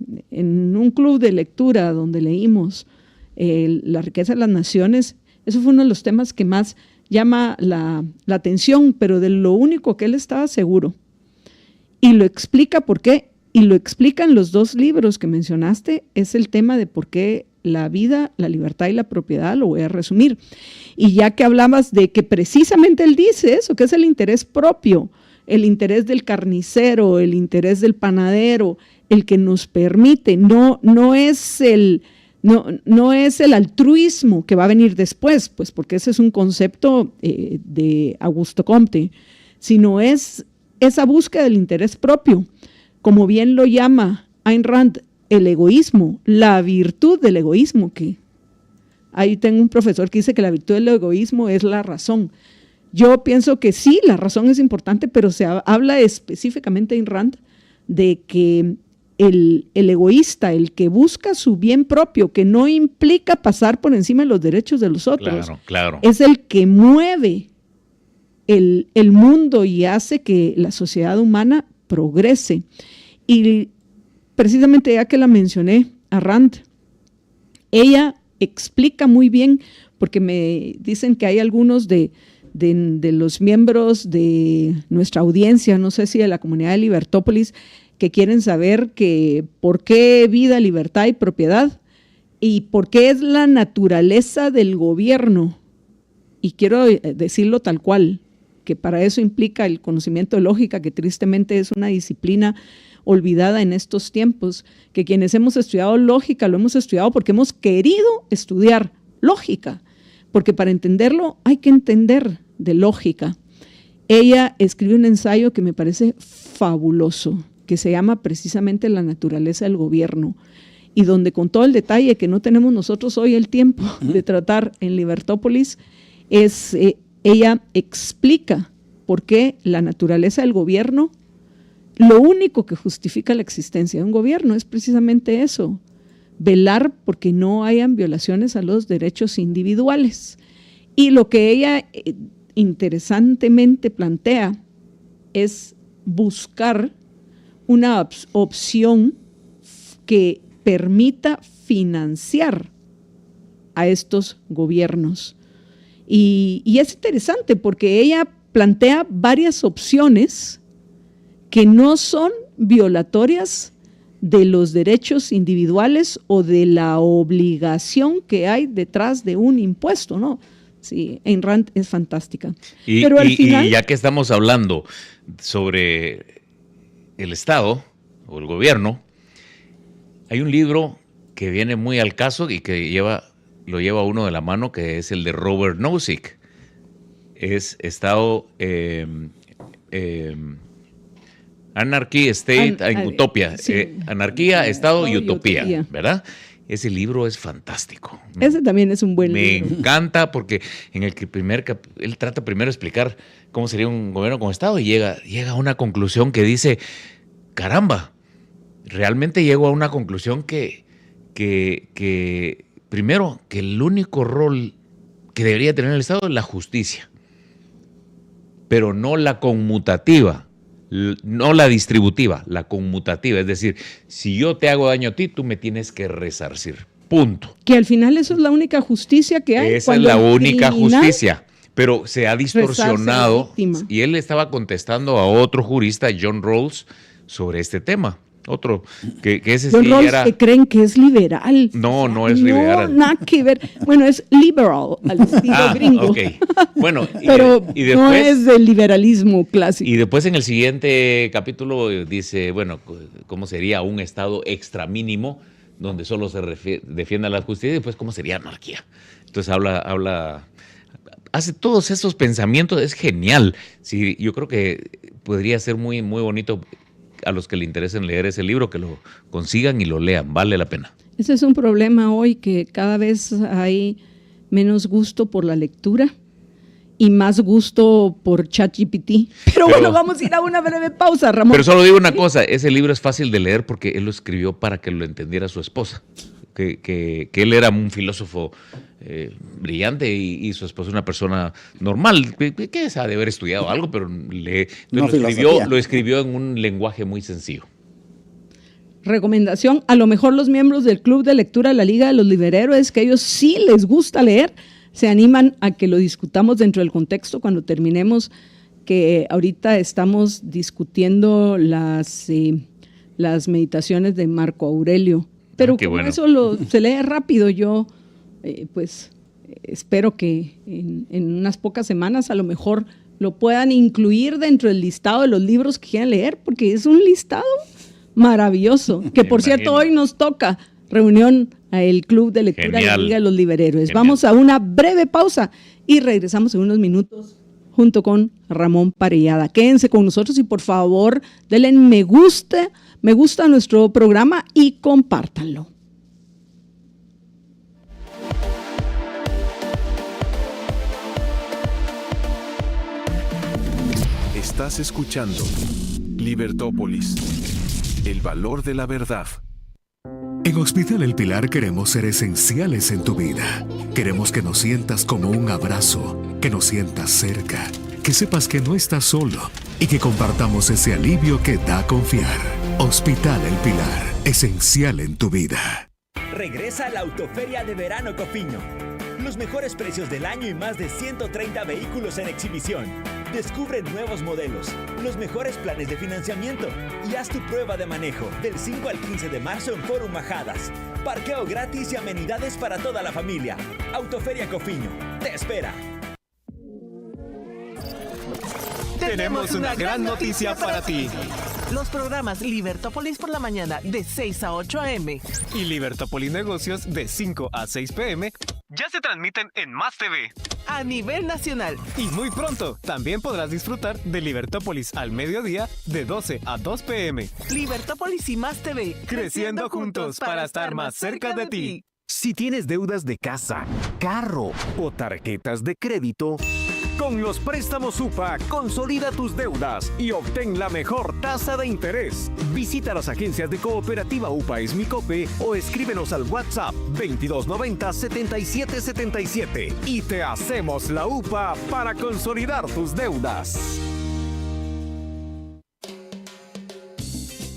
un club de lectura donde leímos La riqueza de las naciones, eso fue uno de los temas que más llama la atención, pero de lo único que él estaba seguro. Y lo explica por qué, y lo explica en los 2 libros que mencionaste, es el tema de por qué la vida, la libertad y la propiedad, lo voy a resumir. Y ya que hablabas de que precisamente él dice eso, que es el interés propio, el interés del carnicero, el interés del panadero, el que nos permite, no es el altruismo que va a venir después, pues porque ese es un concepto de Augusto Comte, sino es esa búsqueda del interés propio, como bien lo llama Ayn Rand, el egoísmo, la virtud del egoísmo, que ahí tengo un profesor que dice que la virtud del egoísmo es la razón. Yo pienso que sí, la razón es importante, pero se habla específicamente en Rand de que el egoísta, el que busca su bien propio, que no implica pasar por encima de los derechos de los otros, claro. es el que mueve el mundo y hace que la sociedad humana progrese. Y precisamente ya que la mencioné a Rand, ella explica muy bien, porque me dicen que hay algunos de los miembros de nuestra audiencia, no sé si de la comunidad de Libertópolis, que quieren saber que por qué vida, libertad y propiedad y por qué es la naturaleza del gobierno. Y quiero decirlo tal cual, que para eso implica el conocimiento de lógica, que tristemente es una disciplina olvidada en estos tiempos, que quienes hemos estudiado lógica lo hemos estudiado porque hemos querido estudiar lógica, porque para entenderlo hay que entender de lógica. Ella escribe un ensayo que me parece fabuloso, que se llama precisamente La naturaleza del gobierno, y donde con todo el detalle que no tenemos nosotros hoy el tiempo de tratar en Libertópolis, ella explica por qué la naturaleza del gobierno, lo único que justifica la existencia de un gobierno es precisamente eso, velar porque no hayan violaciones a los derechos individuales. Y lo que ella interesantemente plantea es buscar una opción que permita financiar a estos gobiernos. Y es interesante porque ella plantea varias opciones que no son violatorias de los derechos individuales o de la obligación que hay detrás de un impuesto, ¿no? Sí, Ayn Rand es fantástica. Pero al final, y ya que estamos hablando sobre el Estado o el gobierno, hay un libro que viene muy al caso y que lo lleva uno de la mano, que es el de Robert Nozick. Es Estado, Anarchy, State and Utopia. Sí. Anarquía, Estado y Utopía, ¿verdad? Ese libro es fantástico. Ese también es un buen libro. Me encanta porque en el que él trata primero de explicar cómo sería un gobierno con Estado y llega a una conclusión que dice, caramba, realmente llego a una conclusión que primero, que el único rol que debería tener el Estado es la justicia, pero no la conmutativa, no la distributiva, la conmutativa. Es decir, si yo te hago daño a ti, tú me tienes que resarcir. Punto. Que al final eso es la única justicia que hay. Esa es la única justicia, pero se ha distorsionado. Y él estaba contestando a otro jurista, John Rawls, sobre este tema. Otro, que ese John sí Rawls, era... que creen que es liberal. No es liberal. No, nada que ver. Bueno, es liberal, al estilo gringo. Ok. Bueno, pero y después, no es del liberalismo clásico. Y después en el siguiente capítulo dice, bueno, ¿cómo sería un Estado extramínimo donde solo se defienda la justicia? Y después, ¿cómo sería anarquía? Entonces hace todos esos pensamientos, es genial. Sí, yo creo que podría ser muy, muy bonito a los que le interesen leer ese libro, que lo consigan y lo lean, vale la pena. Ese es un problema hoy, que cada vez hay menos gusto por la lectura y más gusto por ChatGPT. Pero bueno, vamos a ir a una breve pausa, Ramón. Pero solo digo una cosa, ese libro es fácil de leer porque él lo escribió para que lo entendiera su esposa, que él era un filósofo brillante y su esposa una persona normal, que se ha de haber estudiado algo, pero lo escribió en un lenguaje muy sencillo. Recomendación, a lo mejor los miembros del Club de Lectura de la Liga de los Liberhéroes, que a ellos sí les gusta leer, se animan a que lo discutamos dentro del contexto cuando terminemos, que ahorita estamos discutiendo las meditaciones de Marco Aurelio. Pero como bueno, eso se lee rápido, yo pues espero que en unas pocas semanas a lo mejor lo puedan incluir dentro del listado de los libros que quieran leer, porque es un listado maravilloso, que por cierto hoy nos toca reunión el Club de Lectura de la Liga de los Liberhéroes. Vamos a una breve pausa y regresamos en unos minutos junto con Ramón Parellada. Quédense con nosotros y por favor denle me gusta a nuestro programa y compártanlo. Estás escuchando Libertópolis, el valor de la verdad. En Hospital El Pilar queremos ser esenciales en tu vida. Queremos que nos sientas como un abrazo, que nos sientas cerca, que sepas que no estás solo y que compartamos ese alivio que da confiar. Hospital El Pilar, esencial en tu vida. Regresa a la Autoferia de Verano Cofiño. Los mejores precios del año y más de 130 vehículos en exhibición. Descubre nuevos modelos, los mejores planes de financiamiento y haz tu prueba de manejo del 5 al 15 de marzo en Fórum Majadas. Parqueo gratis y amenidades para toda la familia. Autoferia Cofiño, te espera. Tenemos una gran noticia para ti. Los programas Libertópolis por la mañana de 6 a 8 a.m. y Libertópolis Negocios de 5 a 6 p.m. ya se transmiten en Más TV a nivel nacional. Y muy pronto también podrás disfrutar de Libertópolis al mediodía de 12 a 2 p.m. Libertópolis y Más TV, creciendo juntos para estar más cerca de ti. Si tienes deudas de casa, carro o tarjetas de crédito, con los préstamos UPA, consolida tus deudas y obtén la mejor tasa de interés. Visita las agencias de Cooperativa UPA Esmicope o escríbenos al WhatsApp 2290-7777 y te hacemos la UPA para consolidar tus deudas.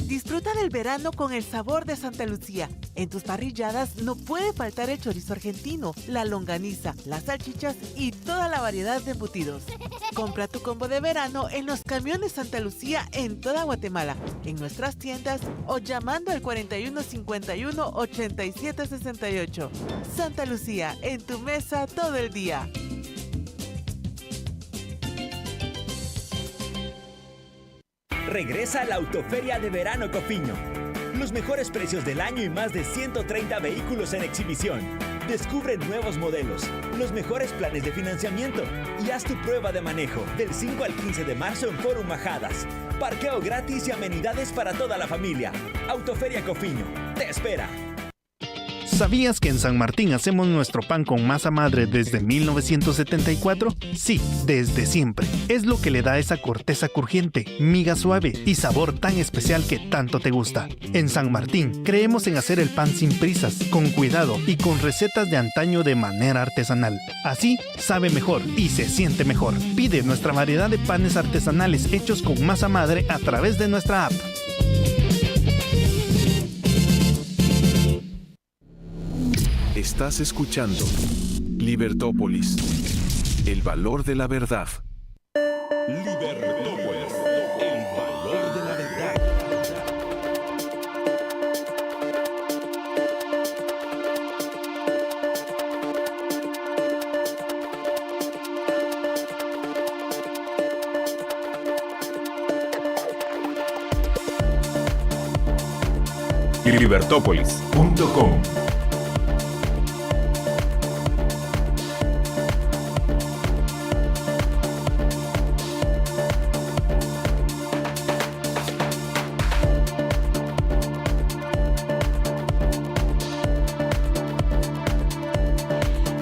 Disfruta del verano con el sabor de Santa Lucía. En tus parrilladas no puede faltar el chorizo argentino, la longaniza, las salchichas y toda la variedad de embutidos. Compra tu combo de verano en los camiones Santa Lucía en toda Guatemala, en nuestras tiendas o llamando al 4151-8768. Santa Lucía, en tu mesa todo el día. Regresa a la Autoferia de Verano Cofiño. Los mejores precios del año y más de 130 vehículos en exhibición. Descubre nuevos modelos, los mejores planes de financiamiento y haz tu prueba de manejo del 5 al 15 de marzo en Fórum Majadas. Parqueo gratis y amenidades para toda la familia. Autoferia Cofiño, te espera. ¿Sabías que en San Martín hacemos nuestro pan con masa madre desde 1974? Sí, desde siempre. Es lo que le da esa corteza crujiente, miga suave y sabor tan especial que tanto te gusta. En San Martín creemos en hacer el pan sin prisas, con cuidado y con recetas de antaño de manera artesanal. Así sabe mejor y se siente mejor. Pide nuestra variedad de panes artesanales hechos con masa madre a través de nuestra app. Estás escuchando Libertópolis, el valor de la verdad. Libertópolis, el valor de la verdad. Libertópolis.com.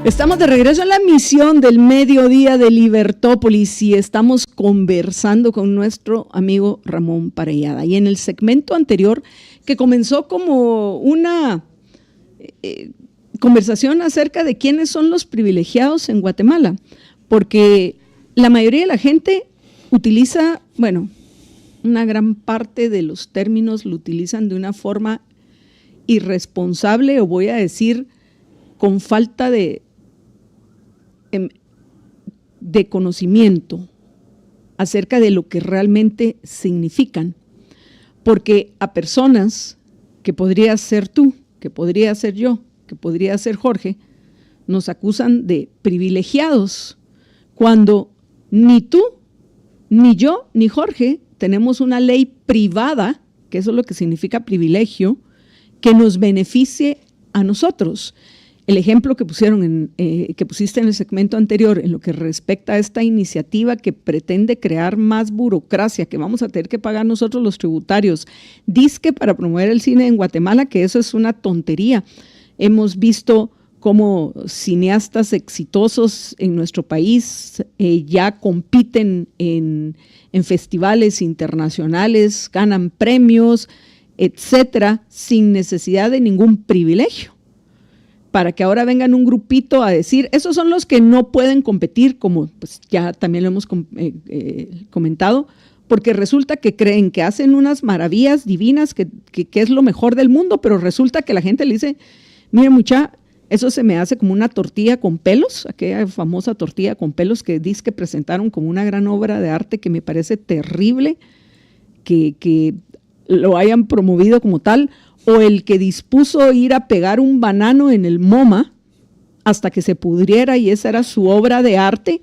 Estamos de regreso en la emisión del mediodía de Libertópolis y estamos conversando con nuestro amigo Ramón Parellada. Y en el segmento anterior, que comenzó como una conversación acerca de quiénes son los privilegiados en Guatemala, porque la mayoría de la gente utiliza, bueno, una gran parte de los términos lo utilizan de una forma irresponsable, o voy a decir con falta de de conocimiento acerca de lo que realmente significan, porque a personas que podría ser tú, que podría ser yo, que podría ser Jorge, nos acusan de privilegiados, cuando ni tú, ni yo, ni Jorge tenemos una ley privada, que eso es lo que significa privilegio, que nos beneficie a nosotros. El ejemplo que pusiste en el segmento anterior, en lo que respecta a esta iniciativa que pretende crear más burocracia, que vamos a tener que pagar nosotros los tributarios, dizque para promover el cine en Guatemala, que eso es una tontería. Hemos visto cómo cineastas exitosos en nuestro país ya compiten en festivales internacionales, ganan premios, etcétera, sin necesidad de ningún privilegio. Para que ahora vengan un grupito a decir, esos son los que no pueden competir, como pues ya también lo hemos comentado, porque resulta que creen que hacen unas maravillas divinas, que es lo mejor del mundo, pero resulta que la gente le dice, mire mucha, eso se me hace como una tortilla con pelos, aquella famosa tortilla con pelos que dice que presentaron como una gran obra de arte, que me parece terrible que lo hayan promovido como tal, o el que dispuso ir a pegar un banano en el MoMA hasta que se pudriera y esa era su obra de arte,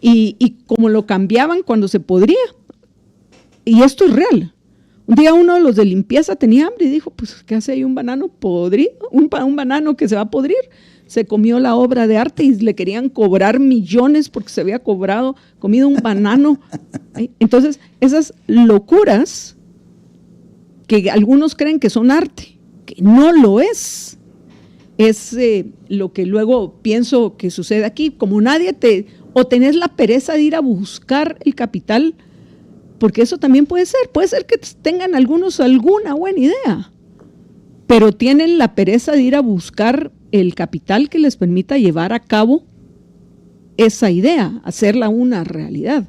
y como lo cambiaban cuando se podría. Y esto es real. Un día uno de los de limpieza tenía hambre y dijo, pues, ¿qué hace ahí un banano podrido? Un banano que se va a podrir. Se comió la obra de arte y le querían cobrar millones porque se había comido un banano. Entonces, esas locuras que algunos creen que son arte, que no lo es lo que luego pienso que sucede aquí. Como nadie o tenés la pereza de ir a buscar el capital, porque eso también puede ser que tengan algunos alguna buena idea, pero tienen la pereza de ir a buscar el capital que les permita llevar a cabo esa idea, hacerla una realidad.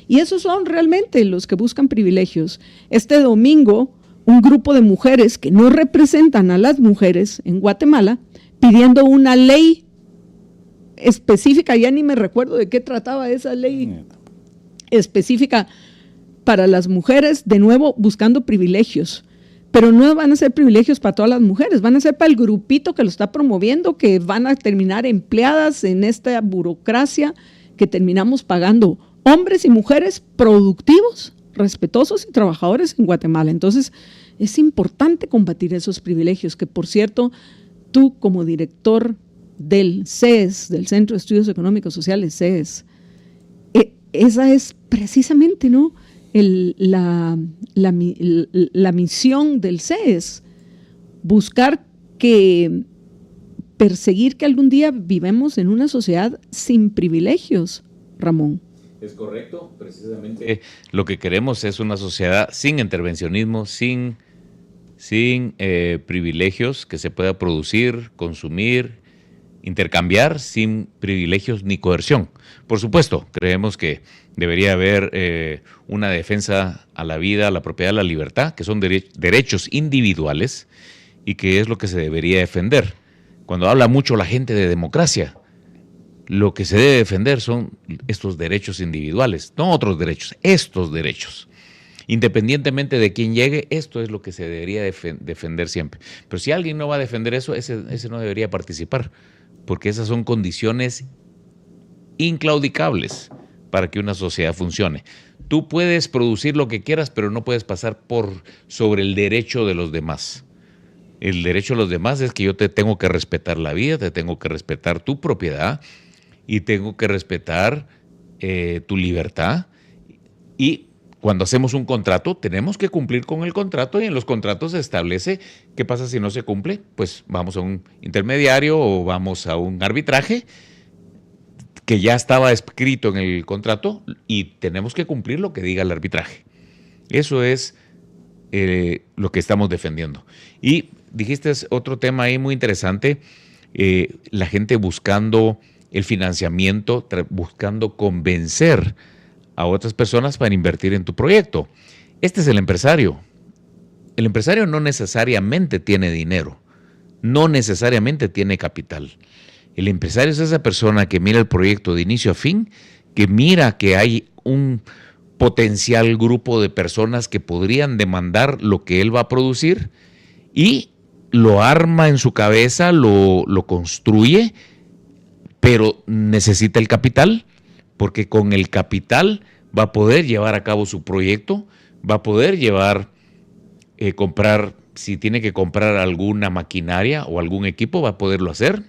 Y esos son realmente los que buscan privilegios. Este domingo, un grupo de mujeres que no representan a las mujeres en Guatemala, pidiendo una ley específica, ya ni me recuerdo de qué trataba esa ley específica para las mujeres, de nuevo buscando privilegios, pero no van a ser privilegios para todas las mujeres, van a ser para el grupito que lo está promoviendo, que van a terminar empleadas en esta burocracia que terminamos pagando hombres y mujeres productivos, respetuosos y trabajadores en Guatemala. Entonces, es importante combatir esos privilegios, que por cierto, tú como director del CES, del Centro de Estudios Económicos Sociales, CES, esa es precisamente, ¿no?, la misión del CES, buscar perseguir que algún día vivamos en una sociedad sin privilegios, Ramón. Es correcto, precisamente lo que queremos es una sociedad sin intervencionismo, sin privilegios, que se pueda producir, consumir, intercambiar sin privilegios ni coerción. Por supuesto, creemos que debería haber una defensa a la vida, a la propiedad, a la libertad, que son derechos individuales y que es lo que se debería defender. Cuando habla mucho la gente de democracia, lo que se debe defender son estos derechos individuales, no otros derechos, estos derechos. Independientemente de quién llegue, esto es lo que se debería defender siempre. Pero si alguien no va a defender eso, ese no debería participar, porque esas son condiciones inclaudicables para que una sociedad funcione. Tú puedes producir lo que quieras, pero no puedes pasar sobre el derecho de los demás. El derecho de los demás es que yo te tengo que respetar la vida, te tengo que respetar tu propiedad y tengo que respetar tu libertad. Y cuando hacemos un contrato, tenemos que cumplir con el contrato, y en los contratos se establece qué pasa si no se cumple. Pues vamos a un intermediario o vamos a un arbitraje que ya estaba escrito en el contrato y tenemos que cumplir lo que diga el arbitraje. Eso es lo que estamos defendiendo. Y dijiste otro tema ahí muy interesante, la gente buscando el financiamiento, buscando convencer a otras personas para invertir en tu proyecto. Este es el empresario. El empresario no necesariamente tiene dinero, no necesariamente tiene capital. El empresario es esa persona que mira el proyecto de inicio a fin, que mira que hay un potencial grupo de personas que podrían demandar lo que él va a producir y lo arma en su cabeza, lo construye, pero necesita el capital, porque con el capital va a poder llevar a cabo su proyecto, va a poder comprar, si tiene que comprar alguna maquinaria o algún equipo, va a poderlo hacer.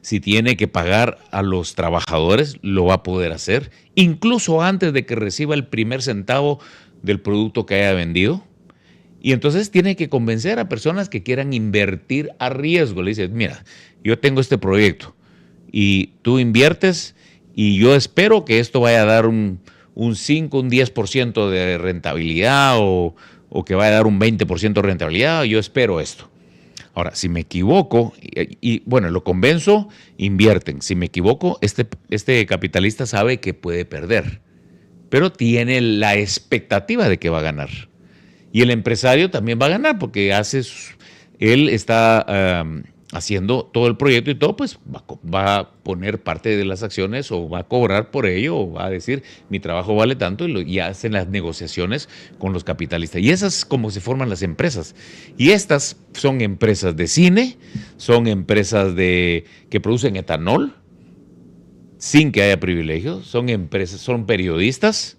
Si tiene que pagar a los trabajadores, lo va a poder hacer, incluso antes de que reciba el primer centavo del producto que haya vendido. Y entonces tiene que convencer a personas que quieran invertir a riesgo. Le dices, mira, yo tengo este proyecto y tú inviertes y yo espero que esto vaya a dar un 5, un 10% de rentabilidad o que vaya a dar un 20% de rentabilidad. Yo espero esto. Ahora, si me equivoco, y bueno, lo convenzo, invierten. Si me equivoco, este capitalista sabe que puede perder, pero tiene la expectativa de que va a ganar. Y el empresario también va a ganar porque él está haciendo todo el proyecto y todo, pues va a poner parte de las acciones o va a cobrar por ello o va a decir, mi trabajo vale tanto y hacen las negociaciones con los capitalistas. Y esas es como se forman las empresas. Y estas son empresas de cine, son empresas que producen etanol sin que haya privilegios, son periodistas,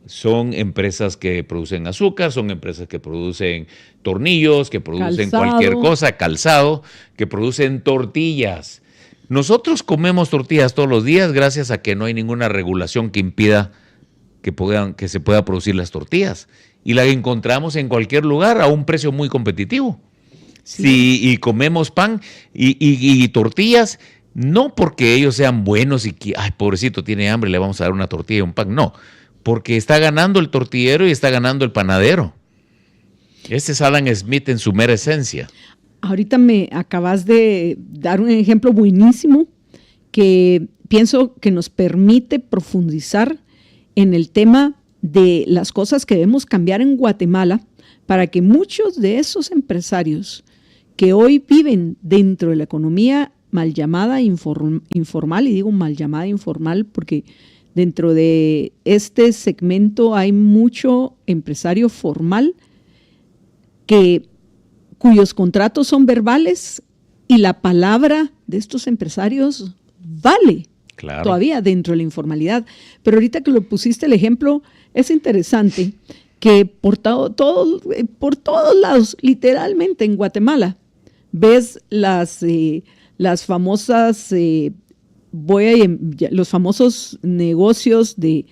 son empresas que producen azúcar, son empresas que producen tornillos, que producen cualquier cosa, calzado, que producen tortillas. Nosotros comemos tortillas todos los días gracias a que no hay ninguna regulación que impida que se pueda producir las tortillas. Y las encontramos en cualquier lugar a un precio muy competitivo. Sí. Y comemos pan y tortillas, no porque ellos sean buenos y que, ay, pobrecito, tiene hambre, le vamos a dar una tortilla y un pan, no. Porque está ganando el tortillero y está ganando el panadero. Este es Adam Smith en su mera esencia. Ahorita me acabas de dar un ejemplo buenísimo que pienso que nos permite profundizar en el tema de las cosas que debemos cambiar en Guatemala para que muchos de esos empresarios que hoy viven dentro de la economía mal llamada informal, y digo mal llamada informal porque dentro de este segmento hay mucho empresario formal cuyos contratos son verbales y la palabra de estos empresarios vale todavía dentro de la informalidad. Pero ahorita que lo pusiste el ejemplo, es interesante que por todos lados, literalmente en Guatemala, ves las famosas... los famosos negocios de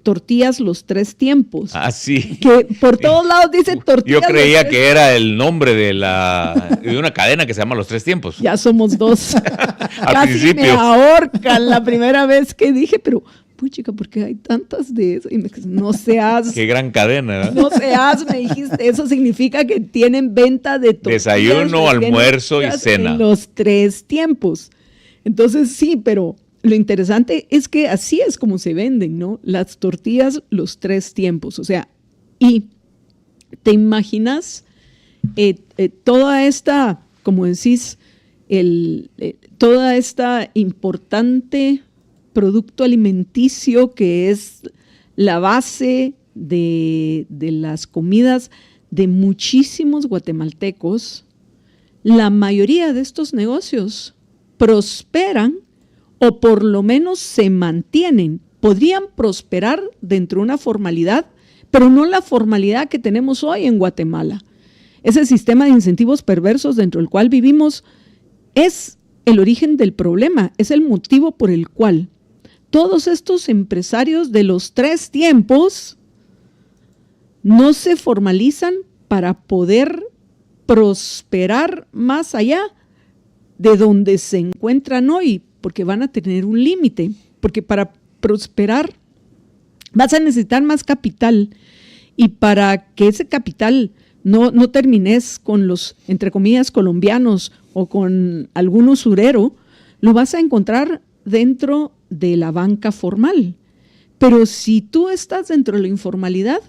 tortillas los 3 tiempos. Ah, sí. Que por todos lados dice tortillas. Yo creía que era el nombre de una cadena que se llama Los 3 Tiempos. Ya somos 2. Al Casi principio. me ahorcan la primera vez que dije, pero, puchica, ¿por qué hay tantas de eso? Y me dije, no seas... Qué gran cadena, ¿eh? No seas, me dijiste, eso significa que tienen venta de tortillas. Desayuno, almuerzo y cena. En los 3 tiempos. Entonces sí, pero lo interesante es que así es como se venden, ¿no? Las tortillas, los 3 tiempos. O sea, y te imaginas toda esta, como decís, toda esta importante producto alimenticio que es la base de las comidas de muchísimos guatemaltecos. La mayoría de estos negocios prosperan o por lo menos se mantienen. Podrían prosperar dentro de una formalidad, pero no la formalidad que tenemos hoy en Guatemala. Ese sistema de incentivos perversos dentro del cual vivimos es el origen del problema, es el motivo por el cual todos estos empresarios de los 3 tiempos no se formalizan para poder prosperar más allá de donde se encuentran hoy, porque van a tener un límite, porque para prosperar vas a necesitar más capital y para que ese capital no termines con los, entre comillas, colombianos o con algún usurero, lo vas a encontrar dentro de la banca formal. Pero si tú estás dentro de la informalidad,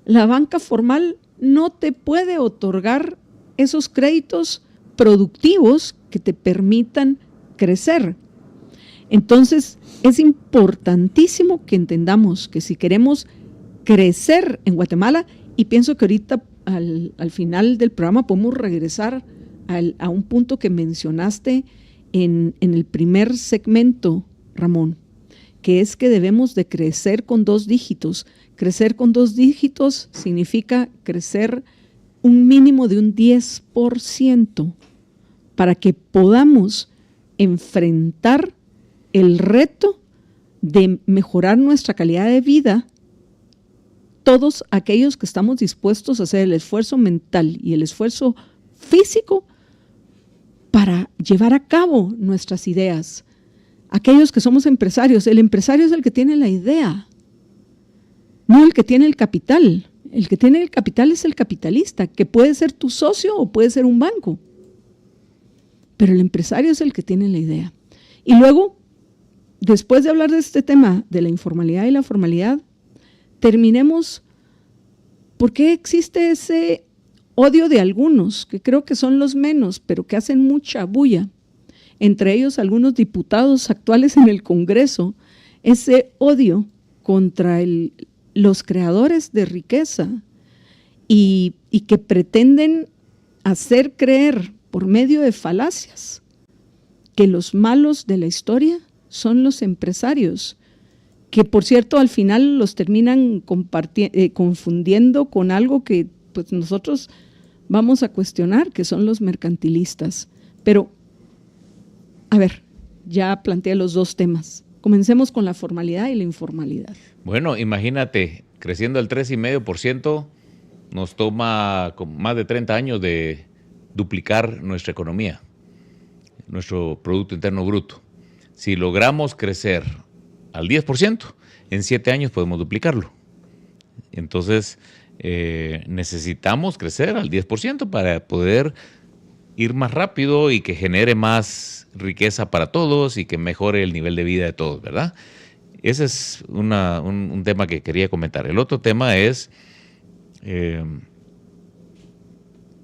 la banca formal no te puede otorgar esos créditos productivos que te permitan crecer. Entonces, es importantísimo que entendamos que si queremos crecer en Guatemala, y pienso que ahorita al final del programa podemos regresar a un punto que mencionaste en el primer segmento, Ramón, que es que debemos de crecer con 2 dígitos. Crecer con 2 dígitos significa crecer un mínimo de un 10% para que podamos enfrentar el reto de mejorar nuestra calidad de vida, todos aquellos que estamos dispuestos a hacer el esfuerzo mental y el esfuerzo físico para llevar a cabo nuestras ideas. Aquellos que somos empresarios, el empresario es el que tiene la idea, no el que tiene el capital. El que tiene el capital es el capitalista, que puede ser tu socio o puede ser un banco. Pero el empresario es el que tiene la idea. Y luego, después de hablar de este tema de la informalidad y la formalidad, terminemos por qué existe ese odio de algunos, que creo que son los menos, pero que hacen mucha bulla, entre ellos algunos diputados actuales en el Congreso, ese odio contra los creadores de riqueza y que pretenden hacer creer por medio de falacias que los malos de la historia son los empresarios, que por cierto al final los terminan confundiendo con algo que pues nosotros vamos a cuestionar, que son los mercantilistas. Pero, a ver, ya planteé los 2 temas. Comencemos con la formalidad y la informalidad. Bueno, imagínate, creciendo al 3,5%, nos toma más de 30 años de duplicar nuestra economía, nuestro Producto Interno Bruto. Si logramos crecer al 10%, en 7 años podemos duplicarlo. Entonces, necesitamos crecer al 10% para poder ir más rápido y que genere más riqueza para todos y que mejore el nivel de vida de todos, ¿verdad? Ese es un tema que quería comentar. El otro tema es,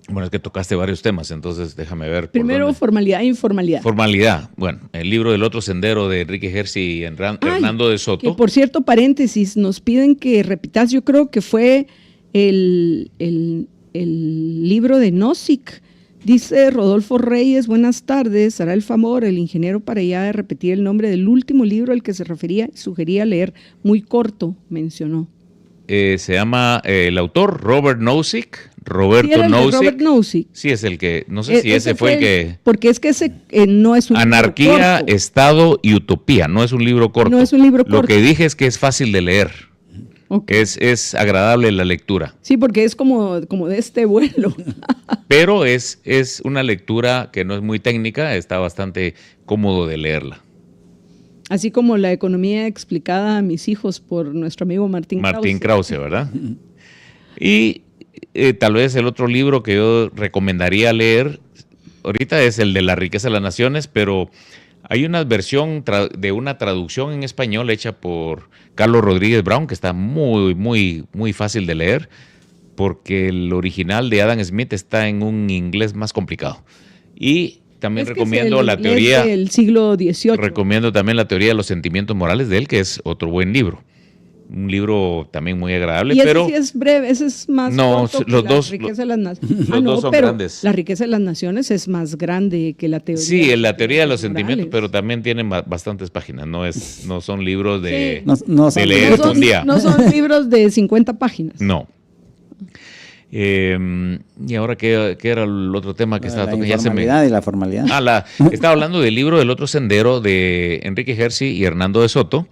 bueno, es que tocaste varios temas, entonces déjame ver. Primero, formalidad e informalidad. Formalidad. Bueno, el libro del otro sendero de Enrique Herzi y Hernando de Soto. Que por cierto, paréntesis, nos piden que repitas, yo creo que fue el libro de Nozick. Dice Rodolfo Reyes, buenas tardes, hará el favor el ingeniero para allá de repetir el nombre del último libro al que se refería y sugería leer, muy corto, mencionó. Se llama el autor Robert Nozick. Roberto Nozick. Sí, es el que, no sé si ese fue el que... Porque es que ese no es un Anarquía, libro corto. Estado y Utopía, no es un libro corto. No es un libro corto. Lo que dije es que es fácil de leer. Okay. Es agradable la lectura. Sí, porque es como de este vuelo. Pero es una lectura que no es muy técnica, está bastante cómodo de leerla. Así como la economía explicada a mis hijos por nuestro amigo Martín Krause, ¿verdad? Y tal vez el otro libro que yo recomendaría leer ahorita es el de La riqueza de las naciones, pero hay una versión de una traducción en español hecha por Carlos Rodríguez Brown, que está muy, muy, muy fácil de leer, porque el original de Adam Smith está en un inglés más complicado. Y también recomiendo la teoría del siglo XVIII. Recomiendo también la teoría de los sentimientos morales de él, que es otro buen libro. Un libro también muy agradable. Y ese pero sí es breve, ese es más corto que los La dos, riqueza de las naciones. Los dos son pero grandes. La riqueza de las naciones es más grande que la teoría. Sí, la teoría de los sentimientos, morales. pero también tiene bastantes páginas. No son libros de, Sí. de leer un día. No son libros de 50 páginas. No. Y ahora, ¿qué era el otro tema que estaba tocando? La informalidad y la formalidad. Estaba hablando del libro del otro sendero de Enrique Herzi y Hernando de Soto,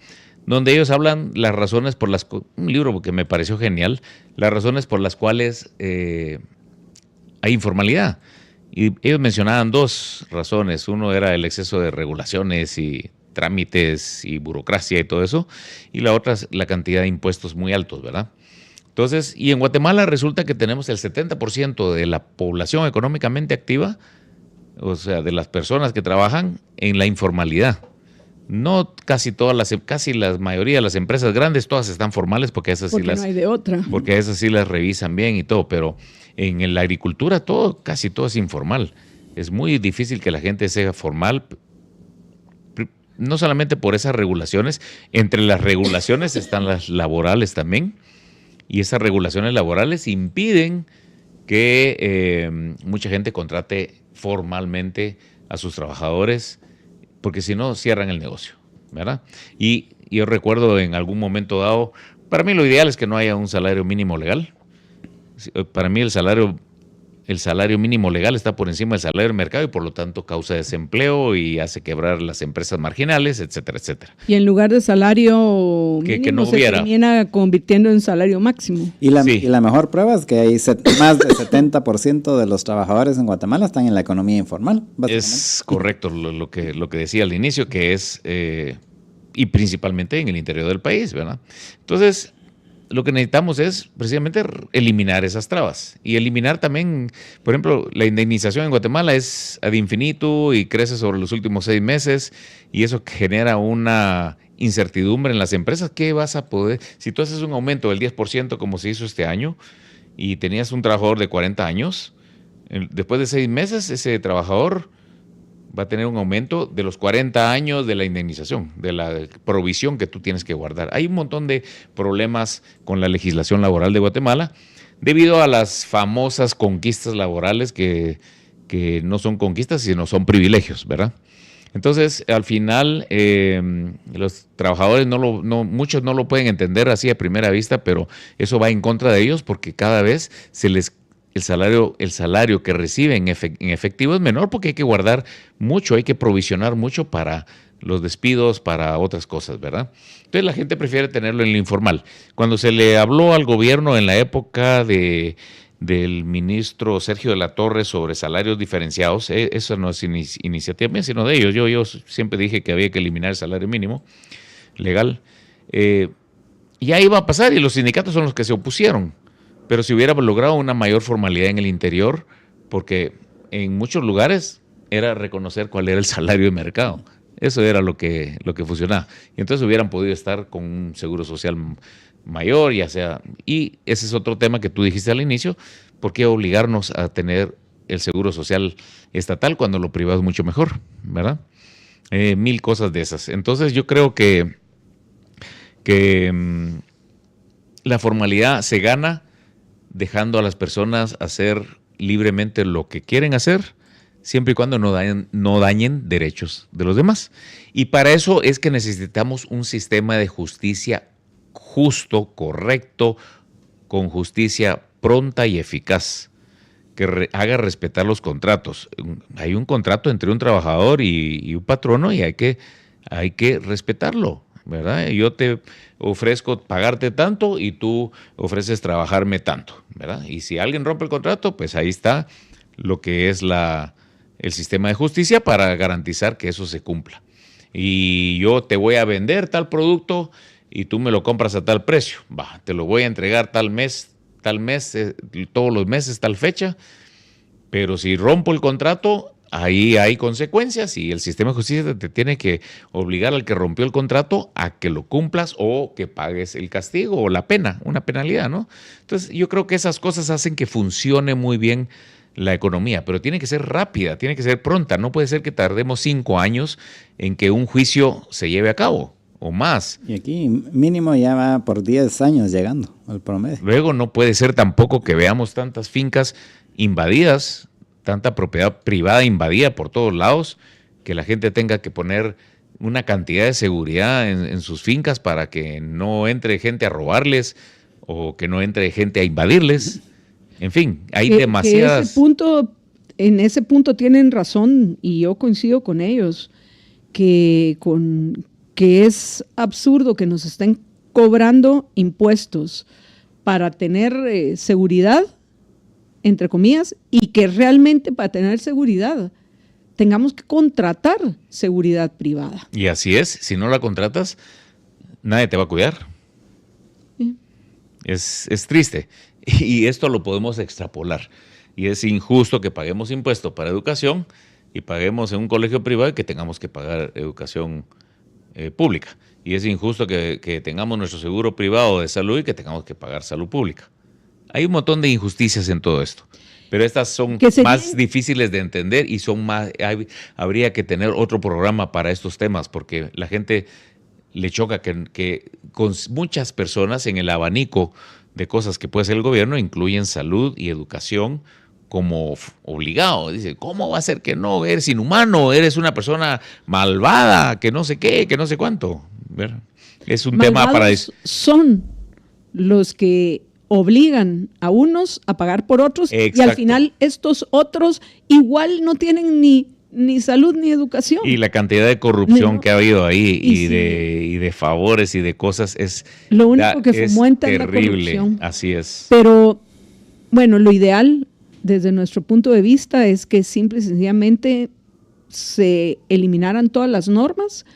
donde ellos hablan las razones por las... Un libro que me pareció genial, las razones por las cuales hay informalidad. Y ellos mencionaban 2 razones. Uno era el exceso de regulaciones y trámites y burocracia y todo eso. Y la otra es la cantidad de impuestos muy altos, ¿verdad? Entonces, y en Guatemala resulta que tenemos el 70% de la población económicamente activa, o sea, de las personas que trabajan en la informalidad. No casi la mayoría de las empresas grandes, todas están formales porque esas porque no hay de otra. Porque esas sí las revisan bien y todo, pero en la agricultura casi todo es informal. Es muy difícil que la gente sea formal, no solamente por esas regulaciones. Entre las regulaciones están las laborales también, y esas regulaciones laborales impiden que mucha gente contrate formalmente a sus trabajadores, porque si no cierran el negocio, ¿verdad? Y yo recuerdo en algún momento dado, para mí lo ideal es que no haya un salario mínimo legal. Para mí el salario mínimo legal está por encima del salario del mercado y por lo tanto causa desempleo y hace quebrar las empresas marginales, etcétera, etcétera. Y en lugar de salario mínimo que no se hubiera. termina convirtiendo en salario máximo. Y la mejor prueba es que hay más del 70% de los trabajadores en Guatemala están en la economía informal. Es correcto lo que decía al inicio, que es, y principalmente en el interior del país, ¿verdad? Entonces, lo que necesitamos es precisamente eliminar esas trabas y eliminar también, por ejemplo, la indemnización en Guatemala es ad infinitum y crece sobre los últimos 6 meses y eso genera una incertidumbre en las empresas. ¿Qué vas a poder? Si tú haces un aumento del 10% como se hizo este año y tenías un trabajador de 40 años, después de 6 meses ese trabajador va a tener un aumento de los 40 años de la indemnización, de la provisión que tú tienes que guardar. Hay un montón de problemas con la legislación laboral de Guatemala debido a las famosas conquistas laborales que no son conquistas, sino son privilegios, ¿verdad? Entonces, al final, los trabajadores muchos no lo pueden entender así a primera vista, pero eso va en contra de ellos porque cada vez el salario que reciben en efectivo es menor porque hay que guardar mucho, hay que provisionar mucho para los despidos, para otras cosas, ¿verdad? Entonces la gente prefiere tenerlo en lo informal. Cuando se le habló al gobierno en la época del ministro Sergio de la Torre sobre salarios diferenciados, eso no es iniciativa mía, sino de ellos. Yo siempre dije que había que eliminar el salario mínimo legal. Ya iba a pasar y los sindicatos son los que se opusieron. Pero si hubiera logrado una mayor formalidad en el interior, porque en muchos lugares era reconocer cuál era el salario de mercado. Eso era lo que funcionaba. Y entonces hubieran podido estar con un seguro social mayor, ya sea. Y ese es otro tema que tú dijiste al inicio. ¿Por qué obligarnos a tener el seguro social estatal cuando lo privado es mucho mejor, ¿verdad? 1000 cosas de esas. Entonces yo creo que la formalidad se gana dejando a las personas hacer libremente lo que quieren hacer, siempre y cuando no dañen derechos de los demás. Y para eso es que necesitamos un sistema de justicia justo, correcto, con justicia pronta y eficaz, que haga respetar los contratos. Hay un contrato entre un trabajador y un patrono y hay que respetarlo, ¿verdad? Yo te ofrezco pagarte tanto y tú ofreces trabajarme tanto, ¿verdad? Y si alguien rompe el contrato, pues ahí está lo que es el sistema de justicia para garantizar que eso se cumpla. Y yo te voy a vender tal producto y tú me lo compras a tal precio. Te lo voy a entregar tal mes, todos los meses, tal fecha. Pero si rompo el contrato, ahí hay consecuencias y el sistema de justicia te tiene que obligar al que rompió el contrato a que lo cumplas o que pagues el castigo o la pena, una penalidad, ¿no? Entonces yo creo que esas cosas hacen que funcione muy bien la economía, pero tiene que ser rápida, tiene que ser pronta. No puede ser que tardemos 5 años en que un juicio se lleve a cabo o más. Y aquí mínimo ya va por 10 años llegando al promedio. Luego no puede ser tampoco que veamos tantas fincas invadidas, tanta propiedad privada invadida por todos lados, que la gente tenga que poner una cantidad de seguridad en sus fincas para que no entre gente a robarles o que no entre gente a invadirles. En fin, hay demasiadas... En ese punto tienen razón y yo coincido con ellos, que es absurdo que nos estén cobrando impuestos para tener seguridad, entre comillas, y que realmente para tener seguridad tengamos que contratar seguridad privada. Y así es, si no la contratas, nadie te va a cuidar. Sí. Es triste. Y esto lo podemos extrapolar. Y es injusto que paguemos impuestos para educación y paguemos en un colegio privado y que tengamos que pagar educación pública. Y es injusto que tengamos nuestro seguro privado de salud y que tengamos que pagar salud pública. Hay un montón de injusticias en todo esto. Pero estas son más difíciles de entender y son más, habría que tener otro programa para estos temas, porque la gente le choca que con muchas personas en el abanico de cosas que puede hacer el gobierno incluyen salud y educación como obligado. Dice, ¿cómo va a ser que no? Eres inhumano, eres una persona malvada, que no sé qué, que no sé cuánto. ¿Verdad? Es un tema para... Son los que obligan a unos a pagar por otros. Exacto. Y al final estos otros igual no tienen ni salud ni educación. Y la cantidad de corrupción que ha habido ahí y de favores y de cosas es lo único que fomenta es terrible. La corrupción. Así es. Pero bueno, lo ideal desde nuestro punto de vista es que simple y sencillamente se eliminaran todas las normas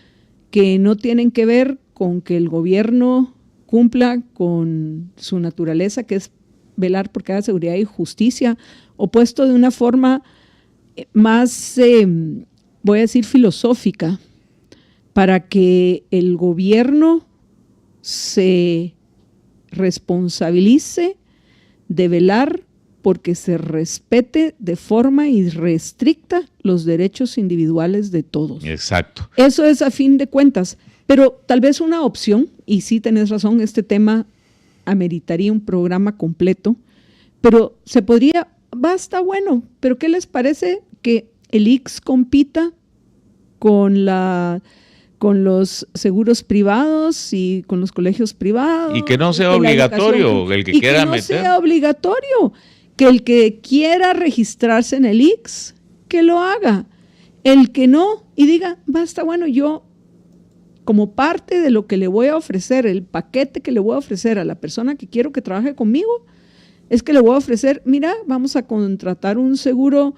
que no tienen que ver con que el gobierno cumpla con su naturaleza, que es velar por cada seguridad y justicia, o puesto de una forma más, voy a decir, filosófica, para que el gobierno se responsabilice de velar porque se respete de forma irrestricta los derechos individuales de todos. Exacto. Eso es a fin de cuentas, pero tal vez una opción, y sí tenés razón, este tema ameritaría un programa completo, pero se podría, está bueno, pero ¿qué les parece que el IX compita con los seguros privados y con los colegios privados? Y que no sea obligatorio el que quiera meter. Que no sea obligatorio, que el que quiera registrarse en el IX, que lo haga. El que no, y diga, está bueno, yo como parte de lo que le voy a ofrecer, el paquete que le voy a ofrecer a la persona que quiero que trabaje conmigo, es que le voy a ofrecer, mira, vamos a contratar un seguro,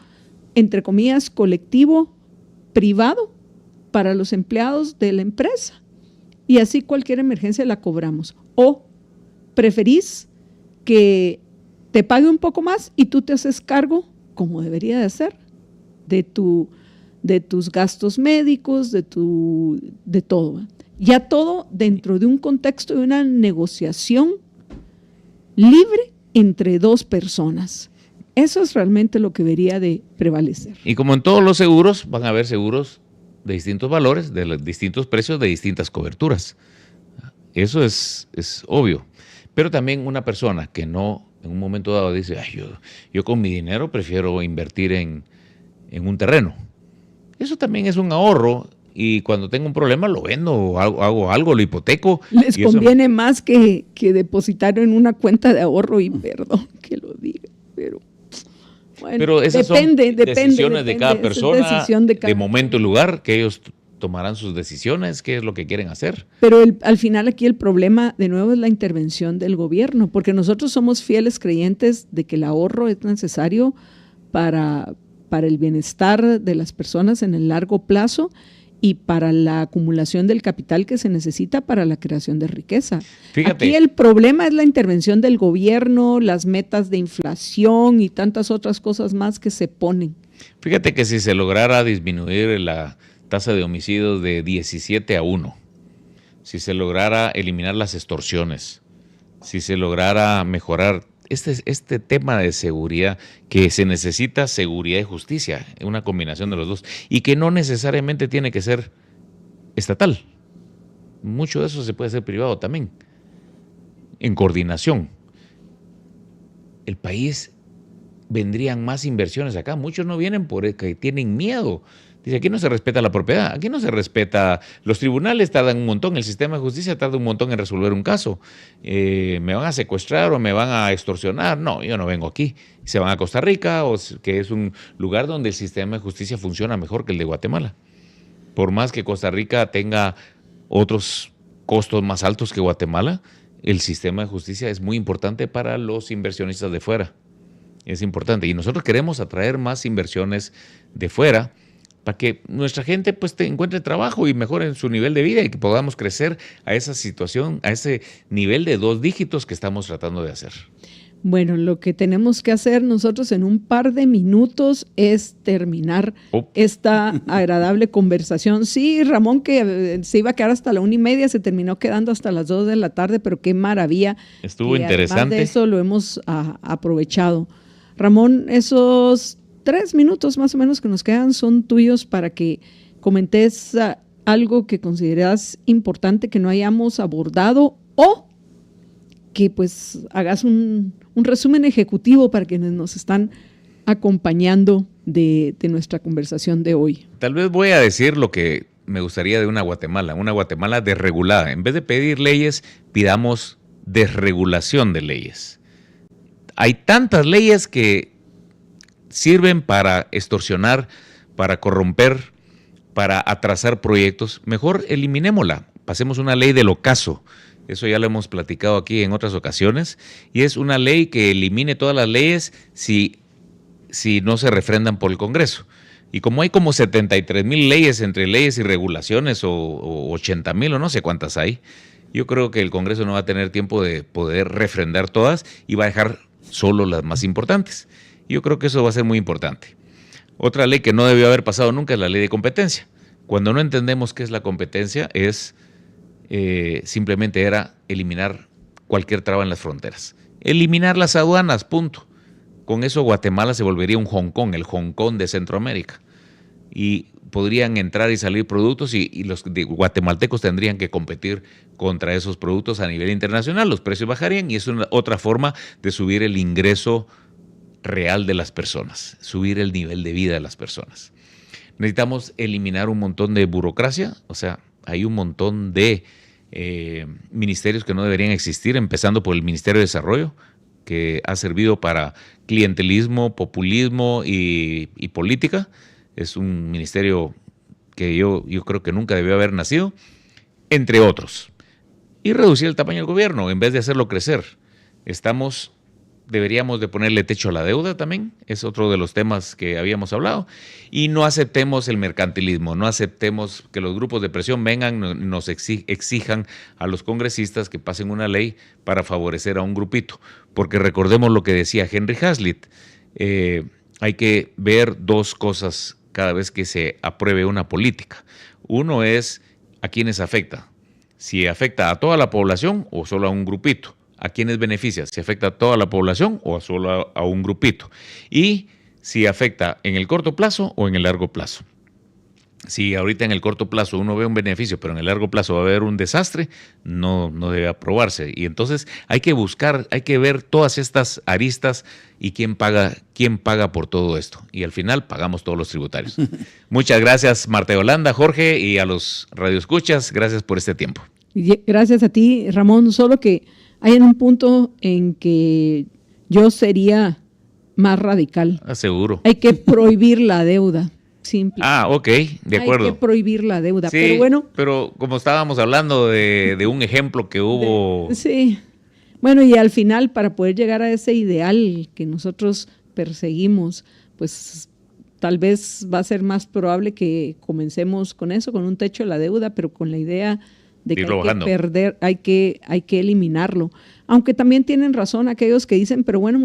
entre comillas, colectivo, privado, para los empleados de la empresa. Y así cualquier emergencia la cobramos. O preferís que te pague un poco más y tú te haces cargo, como debería de ser, de tus gastos médicos, de todo. Ya todo dentro de un contexto de una negociación libre entre dos personas. Eso es realmente lo que debería de prevalecer. Y como en todos los seguros, van a haber seguros de distintos valores, de distintos precios, de distintas coberturas. Eso es obvio. Pero también una persona que no, en un momento dado dice, yo con mi dinero prefiero invertir en un terreno. Eso también es un ahorro y cuando tengo un problema lo vendo o hago algo, lo hipoteco. Les conviene más que depositar en una cuenta de ahorro y perdón que lo diga, pero... Bueno, pero esas son decisiones de cada persona, de momento y lugar, que ellos tomarán sus decisiones, qué es lo que quieren hacer. Pero al final aquí el problema, de nuevo, es la intervención del gobierno, porque nosotros somos fieles creyentes de que el ahorro es necesario para el bienestar de las personas en el largo plazo y para la acumulación del capital que se necesita para la creación de riqueza. Fíjate. Aquí el problema es la intervención del gobierno, las metas de inflación y tantas otras cosas más que se ponen. Fíjate que si se lograra disminuir la tasa de homicidios de 17-1, si se lograra eliminar las extorsiones, si se lograra mejorar este tema de seguridad, que se necesita seguridad y justicia, una combinación de los dos, y que no necesariamente tiene que ser estatal. Mucho de eso se puede hacer privado también, en coordinación. El país, vendrían más inversiones acá. Muchos no vienen porque tienen miedo. Dice, aquí no se respeta la propiedad, aquí no se respeta, los tribunales tardan un montón, el sistema de justicia tarda un montón en resolver un caso. Me van a secuestrar o me van a extorsionar. No, yo no vengo aquí. Se van a Costa Rica, que es un lugar donde el sistema de justicia funciona mejor que el de Guatemala. Por más que Costa Rica tenga otros costos más altos que Guatemala, el sistema de justicia es muy importante para los inversionistas de fuera. Es importante. Y nosotros queremos atraer más inversiones de fuera, para que nuestra gente pues encuentre trabajo y mejore su nivel de vida y que podamos crecer a esa situación, a ese nivel de 2 dígitos que estamos tratando de hacer. Bueno, lo que tenemos que hacer nosotros en un par de minutos es terminar esta agradable conversación. Sí, Ramón, que se iba a quedar hasta la 1:30, se terminó quedando hasta las 2 de la tarde, pero qué maravilla. Estuvo interesante. Además de eso lo hemos aprovechado. Ramón, esos 3 minutos más o menos que nos quedan son tuyos para que comentes algo que consideras importante que no hayamos abordado o que pues hagas un resumen ejecutivo para quienes nos están acompañando de nuestra conversación de hoy. Tal vez voy a decir lo que me gustaría de una Guatemala desregulada. En vez de pedir leyes, pidamos desregulación de leyes. Hay tantas leyes que sirven para extorsionar, para corromper, para atrasar proyectos. Mejor eliminémosla. Pasemos una ley del ocaso. Eso ya lo hemos platicado aquí en otras ocasiones. Y es una ley que elimine todas las leyes si no se refrendan por el Congreso. Y como hay como 73,000 leyes entre leyes y regulaciones o 80,000 o no sé cuántas hay, yo creo que el Congreso no va a tener tiempo de poder refrendar todas y va a dejar solo las más importantes. Yo creo que eso va a ser muy importante. Otra ley que no debió haber pasado nunca es la ley de competencia. Cuando no entendemos qué es la competencia, simplemente era eliminar cualquier traba en las fronteras. Eliminar las aduanas, punto. Con eso Guatemala se volvería un Hong Kong, el Hong Kong de Centroamérica. Y podrían entrar y salir productos y los guatemaltecos tendrían que competir contra esos productos a nivel internacional. Los precios bajarían y es otra forma de subir el ingreso real de las personas, subir el nivel de vida de las personas. Necesitamos eliminar un montón de burocracia, o sea, hay un montón de ministerios que no deberían existir, empezando por el Ministerio de Desarrollo, que ha servido para clientelismo, populismo y política. Es un ministerio que yo creo que nunca debió haber nacido, entre otros. Y reducir el tamaño del gobierno en vez de hacerlo crecer. Deberíamos de ponerle techo a la deuda también, es otro de los temas que habíamos hablado. Y no aceptemos el mercantilismo, no aceptemos que los grupos de presión vengan y nos exijan a los congresistas que pasen una ley para favorecer a un grupito. Porque recordemos lo que decía Henry Hazlitt, hay que ver dos cosas cada vez que se apruebe una política. Uno es a quiénes afecta, si afecta a toda la población o solo a un grupito. ¿A quiénes beneficia? ¿Si afecta a toda la población o solo a un grupito? Y si afecta en el corto plazo o en el largo plazo. Si ahorita en el corto plazo uno ve un beneficio, pero en el largo plazo va a haber un desastre, no debe aprobarse. Y entonces hay que buscar, hay que ver todas estas aristas y quién paga por todo esto. Y al final pagamos todos los tributarios. Muchas gracias, Marta Yolanda, Jorge, y a los radioescuchas, gracias por este tiempo. Gracias a ti, Ramón. Solo que hay en un punto en que yo sería más radical. Seguro. Hay que prohibir la deuda. Simple. Ok, de acuerdo. Hay que prohibir la deuda, sí, pero bueno. Pero como estábamos hablando de un ejemplo que hubo. Sí. Bueno, y al final, para poder llegar a ese ideal que nosotros perseguimos, pues tal vez va a ser más probable que comencemos con eso, con un techo de la deuda, pero con la idea de que hay que eliminarlo. Aunque también tienen razón aquellos que dicen, pero bueno,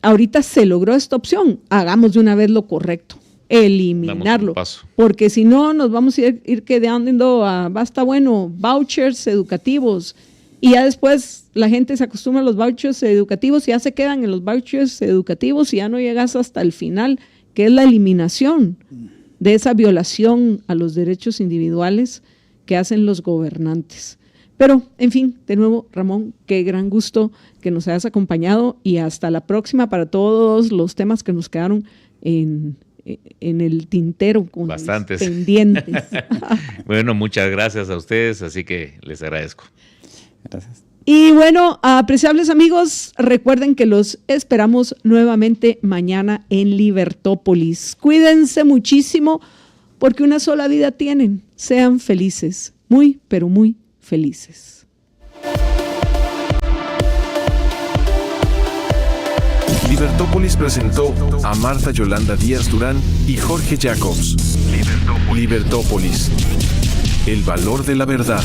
ahorita se logró esta opción, hagamos de una vez lo correcto, eliminarlo, porque si no nos vamos a ir quedando a vouchers educativos, y ya después la gente se acostumbra a los vouchers educativos y ya se quedan en los vouchers educativos y ya no llegas hasta el final, que es la eliminación de esa violación a los derechos individuales que hacen los gobernantes. Pero, en fin, de nuevo, Ramón, qué gran gusto que nos hayas acompañado y hasta la próxima para todos los temas que nos quedaron en el tintero con bastantes pendientes. Bueno, muchas gracias a ustedes, así que les agradezco. Gracias. Y bueno, apreciables amigos, recuerden que los esperamos nuevamente mañana en Libertópolis. Cuídense muchísimo porque una sola vida tienen. Sean felices, muy, pero muy felices. Libertópolis presentó a Marta Yolanda Díaz Durán y Jorge Jacobs. Libertópolis. El valor de la verdad.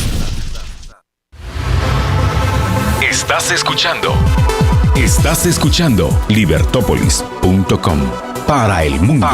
Estás escuchando Libertópolis.com para el mundo.